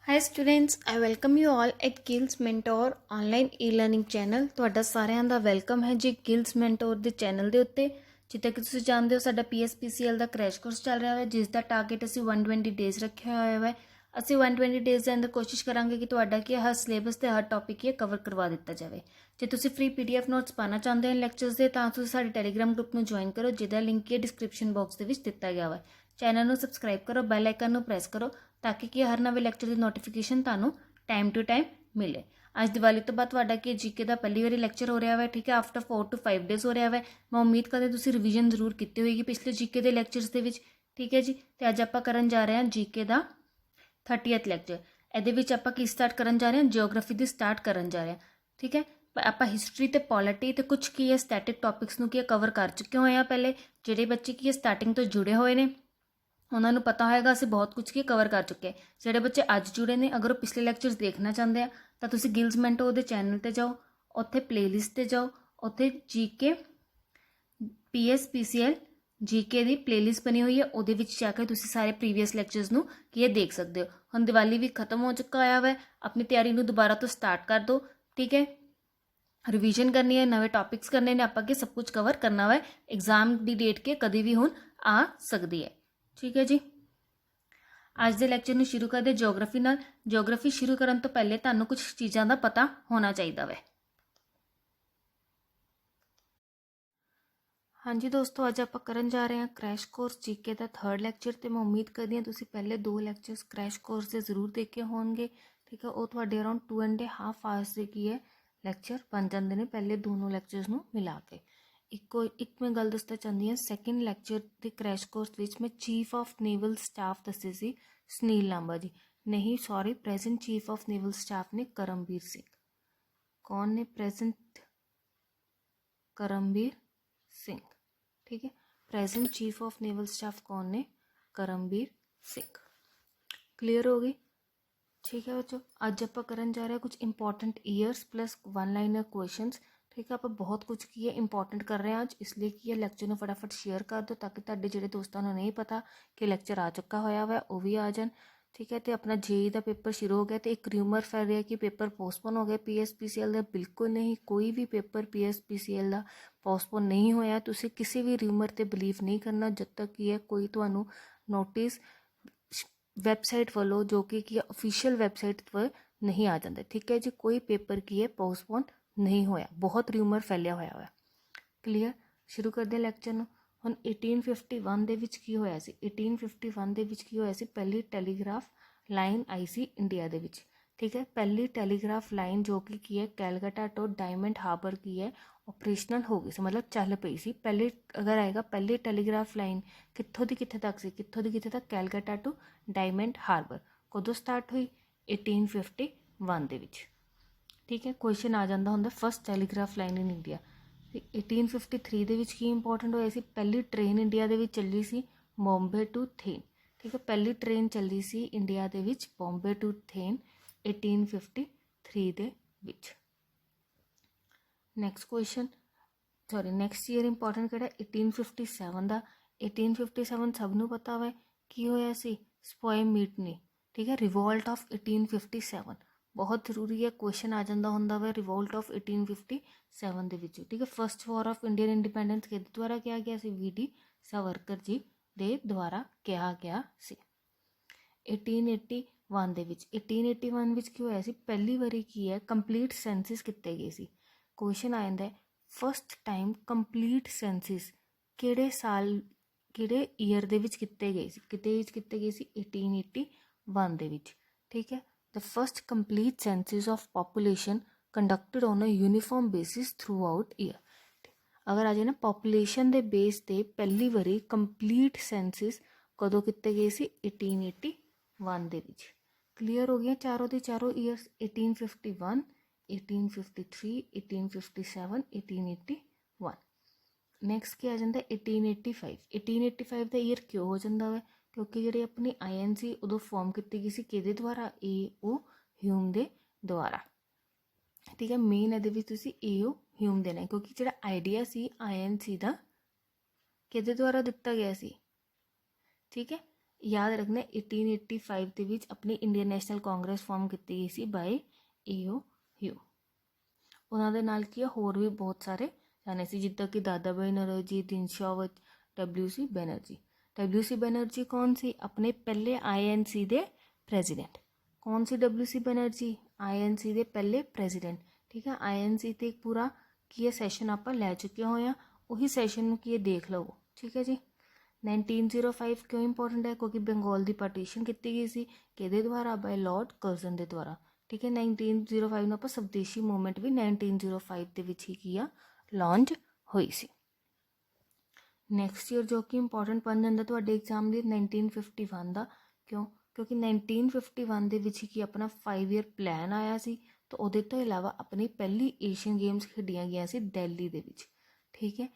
Hi students, I welcome you all at gills mentor online e learning channel. ਤੁਹਾਡਾ ਸਾਰਿਆਂ ਦਾ welcome ਹੈ ਜੀ ਗਿल्स mentor ਦੇ ਚੈਨਲ ਦੇ ਉੱਤੇ। ਜਿੱਦਾਂ ਕਿ ਤੁਸੀਂ ਜਾਣਦੇ ਹੋ, ਸਾਡਾ PSPCL ਦਾ ਕ੍ਰੈਸ਼ ਕੋਰਸ ਚੱਲ ਰਿਹਾ ਹੈ, ਜਿਸ ਦਾ ਟਾਰਗੇਟ ਅਸੀਂ 120 ਡੇਜ਼ ਰੱਖਿਆ ਹੋਇਆ ਹੈ। ਅਸੀਂ 120 ਡੇਜ਼ ਦੇ ਅੰਦਰ ਕੋਸ਼ਿਸ਼ ਕਰਾਂਗੇ ਕਿ ਤੁਹਾਡਾ ਕੀ ਹਰ ਸਿਲੇਬਸ ਤੇ ਹਰ ਟੌਪਿਕ ਇਹ ਕਵਰ ਕਰਵਾ ਦਿੱਤਾ ਜਾਵੇ। ਜੇ ਤੁਸੀਂ ਫ੍ਰੀ PDF ਨੋਟਸ ਪਾਣਾ ਚਾਹੁੰਦੇ ਹੋ ਲੈਕਚਰਸ ਦੇ, ਤਾਂ ਤੁਸੀਂ ਸਾਡੇ ਟੈਲੀਗ੍ਰਾਮ ਗਰੁੱਪ ਨੂੰ ਜੁਆਇਨ ਕਰੋ, ਜਿਹਦਾ ਲਿੰਕ ਇਹ ਡਿਸਕ੍ਰਿਪਸ਼ਨ ਬਾਕਸ ਦੇ ਵਿੱਚ ਦਿੱਤਾ ਗਿਆ ਵਾ। ਚੈਨਲ ਨੂੰ ਸਬਸਕ੍ਰਾਈਬ ਕਰੋ, ਬੈਲ ਆਈਕਨ ਨੂੰ ਪ੍ਰੈਸ ਕਰੋ, ताकि कि हर नवे लैक्चर की नोटिफिकेशन तुहानू टाइम टू टाइम मिले। अज दिवाली तो बाद तुहाडा कि GK का पहली बारी लैक्चर हो रहा है, ठीक है, आफ्टर 4 to 5 डेज़ हो रहा है। मैं उम्मीद करती तुसीं रिविजन जरूर की होएगी पिछले GK के लैक्चरस के विच, ठीक है जी। तो अज आपां करन जा रहे हैं GK का 30th लैक्चर। ਇਹਦੇ ਵਿੱਚ ਆਪਾਂ ਕੀ ਸਟਾਰਟ ਕਰਨ ਜਾ ਰਹੇ ਹਾਂ, ਜਿਓਗ੍ਰਾਫੀ ਦੀ ਸਟਾਰਟ ਕਰਨ ਜਾ ਰਹੇ ਹਾਂ, ਠੀਕ ਹੈ। ਆਪਾਂ ਹਿਸਟਰੀ ਤੇ ਪੋਲਿਟੀ ਤੇ ਕੁਝ ਕੀ ਹੈ ਸਟੈਟਿਕ ਟੌਪਿਕਸ ਨੂੰ ਕੀ ਕਵਰ ਕਰ ਚੁੱਕੇ ਹੋਏ ਆ। ਪਹਿਲੇ ਜਿਹੜੇ ਬੱਚੇ ਕੀ ਸਟਾਰਟਿੰਗ ਤੋਂ ਜੁੜੇ ਹੋਏ ਨੇ उन्होंने पता होएगा असीं बहुत कुछ की कवर कर चुके हैं। जोड़े बच्चे अज जुड़े ने, अगर वो पिछले लैक्चर्स देखना चाहते हैं तो तुसीं गिल्स मैंटोर दे चैनल ते जाओ, उत्थे प्लेलिस्ट ते जाओ, उत्थे GK PSPCL GK की प्लेलिस्ट बनी हुई है, उहदे विच जाकर तुसीं सारे प्रीवियस लैक्चर्स नूं की देख सकते हो। हुण दिवाली भी खत्म हो चुका होया है, अपनी तैयारी नूं दोबारा तो स्टार्ट कर दो, ठीक है। रिवीजन करनी है, नवे टॉपिक्स करने ने, आपां के सब कुछ कवर करना है। एग्जाम की डेट के कभी भी हुण आ सकती है, ठीक है जी। अज के लैक्चर में शुरू करते जियोग्राफी नाल। जियोग्राफी शुरू करने तो पहले तुहानूं कुछ चीज़ों का पता होना चाहिए वै। हाँ जी दोस्तों, अज आप करन जा रहे हैं क्रैश कोर्स GK का 3rd लैक्चर। तो मैं उम्मीद करती हूँ तुसीं पहले 2 लैक्चर्स क्रैश कोर्स के जरूर देखे होंगे, ठीक है। वो तुहाडे अराउंड 2.5 आवर्स के की है लैक्चर बन जाते हैं पहले दोनों लैक्चर्स नूं मिला के। एक मैं गल दसना चाहती हाँ, सैकेंड लैक्चर के क्रैश कोर्स विच मैं चीफ ऑफ नेवल स्टाफ दसे सी सुनील लांबा जी, नहीं sorry, present chief of naval staff ने करमबीर सिंह। कौन ने प्रेजेंट? करमबीर सिंह, ठीक है। Present chief of naval staff कौन ने? करमबीर सिंह। क्लियर हो गई, ठीक है बच्चों। अज आप करन जा रहे हैं कुछ important years plus 1 liner questions, ठीक है। आप बहुत कुछ की है इंपॉर्टेंट कर रहे हैं अज, इसलिए कि है लैक्चर में फटाफट शेयर कर दो ताकि तुहाडे जिहड़े दोस्तों को नहीं पता कि लैक्चर आ चुका होया वा वो भी आ जाए, ठीक है। तो अपना JEE का पेपर शुरू हो गया। तो एक रूमर फैल रहा है कि पेपर पोस्टपोन हो गया PSPCL का। बिल्कुल नहीं, कोई भी पेपर PSPCL का पोस्टपोन नहीं होया। तुसीं किसी भी रूमर ते बिलीव नहीं करना जब तक कि है कोई तुहानूं नोटिस वैबसाइट वालों जो कि ऑफिशियल वैबसाइट पर नहीं आ जाता, ठीक है जी। कोई पेपर की है पोस्टपोन नहीं होया, बहुत रूमर फैलिया होया है। क्लीयर, शुरू करते लैक्चर नूं। हुण 1851 दे विच की होया सी? 1851 दे विच की होया सी? पहली टैलीग्राफ लाइन आई सी इंडिया दे विच, ठीक है। पहली टैलीग्राफ लाइन जो कि है कैलकाटा टू डायमंड हार्बर की है ऑपरेशनल हो गई सी, मतलब चल पई सी। पहले अगर आएगा पहली टैलीग्राफ लाइन कित्थों दी कित्थे तक सी? कित्थों दी कित्थे तक? कैलकाटा टू डायमंड हार्बर। कदों स्टार्ट हुई? 1851 दे विच, ठीक है। क्वेश्चन आ जाता होंगे first Telegraph line in India. 1853 दे विच की इंपॉर्टेंट होया सी? पहली ट्रेन इंडिया दे विच चली सी बॉम्बे टू थेन, ठीक है। पहली ट्रेन चली सी इंडिया दे विच बॉम्बे टू थेन 1853 दे विच। Next question, sorry next year important किहड़ा? 1857 का। 1857 सब नूं पता है की होया सी? स्पोय म्यूटनी, ठीक है। रिवोल्ट ऑफ 1857 बहुत जरूरी है, क्वेश्चन आ जाता होंदा वा रिवोल्ट ऑफ 1857 दे विच, ठीक है। First war of Indian independence किहदे द्वारा किया गया सी? VD सावरकर जी दे द्वारा किया गया सी। 1881 दे विच, 1881 विच की होया सी? पहली बारी की है कंप्लीट सेंसिस किते गए सी। क्वेश्चन आ जाता है फस्ट टाइम कंप्लीट सेंसिस किहड़े साल किहड़े ईयर दे विच किते गए सी? किते विच किते गए सी? 1881 दे विच, ठीक है। The first complete census of population conducted on a uniform basis throughout year। अगर आ जाए ना पॉपूलेशन के बेस ते पहली बारी कंप्लीट सेंसिस कदों किते गए सी? 1881 दे विच। क्लीयर हो गया चारों के चारों ईयर्स? 1851, 1853, 1857, 1881। नैक्सट क्या आ जाता है? 1885। 1885 का ईयर क्यों हो जाता है? क्योंकि जी अपनी INC उदों फॉर्म की गई सी किहदे द्वारा? AO ह्यूम दे द्वारा, ठीक है। मेन ये AO ह्यूम देना है क्योंकि जो आइडिया सी INC का किहदे द्वारा दिता गया सी, ठीक है। याद रखना 1885 ਦੇ ਵਿੱਚ ਆਪਣੀ ਇੰਡੀਅਨ ਨੈਸ਼ਨਲ ਕਾਂਗਰਸ ਫਾਰਮ ਕੀਤੀ ਗਈ ਸੀ ਬਾਈ ਏਓ ਹਿਊ। ਉਹਨਾਂ ਦੇ ਨਾਲ ਕੀ ਆ ਹੋਰ ਵੀ ਬਹੁਤ ਸਾਰੇ ਜਾਣੇ ਸੀ ਜਿੱਦਾਂ ਕਿ ਦਾਦਾ ਭਾਈ ਨੌਰੋਜੀ, ਦਿਨਸ਼ਾਵਤ, WC ਬੈਨਰਜੀ। WC ਬੈਨਰਜੀ ਕੌਣ ਸੀ? ਆਪਣੇ ਪਹਿਲੇ INC ਦੇ ਪ੍ਰੈਜ਼ੀਡੈਂਟ। कौन सी WC बनर्जी? INC ਦੇ ਪਹਿਲੇ ਪ੍ਰੈਜ਼ੀਡੈਂਟ। ਠੀਕ ਹੈ, INC ਤੇ ਇੱਕ ਪੂਰਾ ਕੀ ਹੈ ਸੈਸ਼ਨ ਆਪਾਂ ਲੈ ਚੁੱਕੇ ਹੋਏ ਹਾਂ, ਉਹੀ ਸੈਸ਼ਨ ਨੂੰ ਕੀ ਦੇਖ ਲਵੋ। ਠੀਕ ਹੈ ਜੀ। 1905 ਕਿਉਂ ਇੰਪੋਰਟੈਂਟ ਹੈ? ਕਿਉਂਕਿ ਬੰਗਾਲ ਦੀ ਪਾਰਟੀਸ਼ਨ ਕੀਤੀ ਗਈ ਸੀ ਕਿਹਦੇ ਦੁਆਰਾ? ਬਾਈ ਲਾਰਡ ਕਰਜ਼ਨ ਦੇ ਦੁਆਰਾ। ਠੀਕ ਹੈ, 1905 ਨੂੰ ਆਪਾਂ ਸਵਦੇਸ਼ੀ ਮੂਵਮੈਂਟ ਵੀ 1905 ਦੇ ਵਿੱਚ ਹੀ ਕੀ ਆ ਲਾਂਚ ਹੋਈ ਸੀ। ਨੈਕਸਟ ਈਅਰ ਜੋ ਕਿ ਇੰਪੋਰਟੈਂਟ ਬਣ ਜਾਂਦਾ ਤੁਹਾਡੇ ਐਗਜ਼ਾਮ ਲਈ 1951 ਦਾ। ਕਿਉਂ? ਕਿਉਂਕਿ 1951 ਦੇ ਵਿੱਚ ਕੀ ਆਪਣਾ 5 ਈਅਰ ਪਲਾਨ ਆਇਆ ਸੀ, ਤਾਂ ਉਹਦੇ ਤੋਂ ਇਲਾਵਾ ਆਪਣੀ ਪਹਿਲੀ ਏਸ਼ੀਅਨ ਗੇਮਸ ਖੇਡੀਆਂ ਗਈਆਂ ਸੀ ਦਿੱਲੀ ਦੇ ਵਿੱਚ। ਠੀਕ ਹੈ,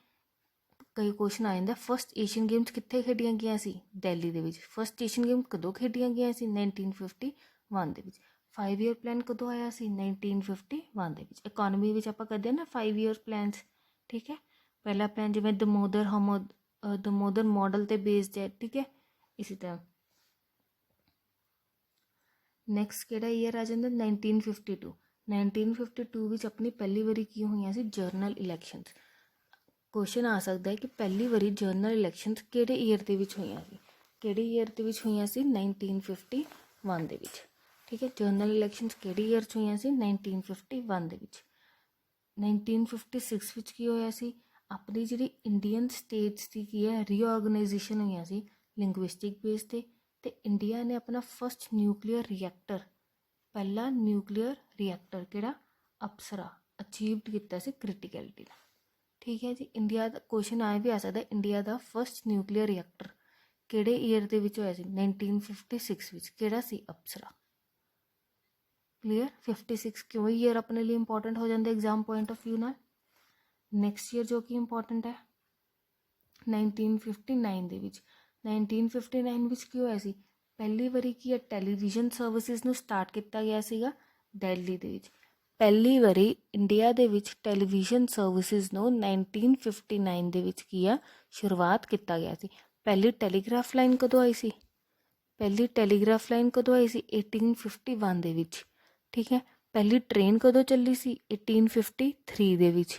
ਕਈ ਕੁਐਸਚਨ ਆ ਜਾਂਦਾ ਫਸਟ ਏਸ਼ੀਅਨ ਗੇਮਸ ਕਿੱਥੇ ਖੇਡੀਆਂ ਗਈਆਂ ਸੀ? ਦਿੱਲੀ ਦੇ ਵਿੱਚ। ਫਸਟ ਏਸ਼ੀਅਨ ਗੇਮ ਕਦੋਂ ਖੇਡੀਆਂ ਗਈਆਂ ਸੀ? 1951 ਦੇ ਵਿੱਚ। 5 ਈਅਰ ਪਲਾਨ ਕਦੋਂ ਆਇਆ ਸੀ? 1951 ਦੇ ਵਿੱਚ। ਇਕੋਨਮੀ ਵਿੱਚ ਆਪਾਂ ਕਰਦੇ ਹਾਂ ਨਾ 5 ਈਅਰ ਪਲਾਨਸ। ਠੀਕ ਹੈ, ਪਹਿਲਾ ਪਲਾਨ ਜਿਵੇਂ ਦਮੋਦਰ ਮਾਡਲ 'ਤੇ ਬੇਸਡ ਹੈ। ਠੀਕ ਹੈ, ਇਸੇ ਤਰ੍ਹਾਂ ਨੈਕਸਟ ਕਿਹੜਾ ਈਅਰ ਆ ਜਾਂਦਾ? 1952। 1952 ਵਿੱਚ ਆਪਣੀ ਪਹਿਲੀ ਵਾਰੀ ਕੀ ਹੋਈਆਂ ਸੀ? General elections. ਕੁਐਸਚਨ ਆ ਸਕਦਾ ਹੈ ਕਿ ਪਹਿਲੀ ਵਾਰੀ ਜਰਨਲ ਇਲੈਕਸ਼ਨਸ ਕਿਹੜੇ ਈਅਰ ਦੇ ਵਿੱਚ ਹੋਈਆਂ ਸੀ? ਕਿਹੜੇ ਈਅਰ ਦੇ ਵਿੱਚ ਹੋਈਆਂ ਸੀ? 1951 ਦੇ ਵਿੱਚ। ਠੀਕ ਹੈ, ਜਰਨਲ ਇਲੈਕਸ਼ਨਸ ਕਿਹੜੇ ਈਅਰ 'ਚ ਹੋਈਆਂ ਸੀ? 1951 ਦੇ ਵਿੱਚ। 1956 ਵਿੱਚ ਕੀ ਹੋਇਆ ਸੀ? ਆਪਣੀ ਜਿਹੜੀ ਇੰਡੀਅਨ ਸਟੇਟਸ ਦੀ ਕੀ ਹੈ ਰੀਆਰਗਨਾਈਜੇਸ਼ਨ ਹੋਈਆਂ ਸੀ ਲਿੰਗੁਇਸਟਿਕ ਬੇਸ 'ਤੇ, ਅਤੇ ਇੰਡੀਆ ਨੇ ਆਪਣਾ ਫਸਟ ਨਿਊਕਲੀਅਰ ਰਿਐਕਟਰ, ਪਹਿਲਾ ਨਿਊਕਲੀਅਰ ਰਿਐਕਟਰ ਕਿਹੜਾ? ਅਪਸਰਾ ਅਚੀਵਡ ਕੀਤਾ ਸੀ ਕ੍ਰਿਟੀਕੈਲਿਟੀ ਦਾ। ਠੀਕ ਹੈ ਜੀ। ਇੰਡੀਆ ਦਾ ਕੁਐਸਚਨ ਆਏ ਵੀ ਆ ਸਕਦਾ ਇੰਡੀਆ ਦਾ ਫਸਟ ਨਿਊਕਲੀਅਰ ਰਿਐਕਟਰ ਕਿਹੜੇ ਈਅਰ ਦੇ ਵਿੱਚ ਹੋਇਆ ਸੀ? 1956 ਵਿੱਚ। ਕਿਹੜਾ ਸੀ? ਅਪਸਰਾ। ਕਲੀਅਰ? 56 ਕਿਉਂ ਈਅਰ ਆਪਣੇ ਲਈ ਇੰਪੋਰਟੈਂਟ ਹੋ ਜਾਂਦਾ ਐਗਜ਼ਾਮ ਪੁਆਇੰਟ ਆਫ ਵਿਊ ਨਾਲ। ਨੈਕਸਟ ਈਅਰ ਜੋ ਕਿ ਇੰਪੋਰਟੈਂਟ ਹੈ 1959 ਦੇ ਵਿੱਚ। 1959 ਵਿੱਚ ਕੀ ਹੋਇਆ ਸੀ? ਪਹਿਲੀ ਵਾਰੀ ਕੀ ਹੈ ਟੈਲੀਵਿਜ਼ਨ ਸਰਵਿਸਿਜ਼ ਨੂੰ ਸਟਾਰਟ ਕੀਤਾ ਗਿਆ ਸੀਗਾ ਦਿੱਲੀ ਦੇ ਵਿੱਚ। ਪਹਿਲੀ ਵਾਰੀ ਇੰਡੀਆ ਦੇ ਵਿੱਚ ਟੈਲੀਵਿਜ਼ਨ ਸਰਵਿਸਿਜ਼ ਨੂੰ 1959 ਦੇ ਵਿੱਚ ਕੀ ਆ ਸ਼ੁਰੂਆਤ ਕੀਤਾ ਗਿਆ ਸੀ। ਪਹਿਲੀ ਟੈਲੀਗ੍ਰਾਫ ਲਾਈਨ ਕਦੋਂ ਆਈ ਸੀ? ਪਹਿਲੀ ਟੈਲੀਗ੍ਰਾਫ ਲਾਈਨ ਕਦੋਂ ਆਈ ਸੀ? 1851 ਦੇ ਵਿੱਚ। ਠੀਕ ਹੈ, ਪਹਿਲੀ ਟ੍ਰੇਨ ਕਦੋਂ ਚੱਲੀ ਸੀ? 1853 ਦੇ ਵਿੱਚ।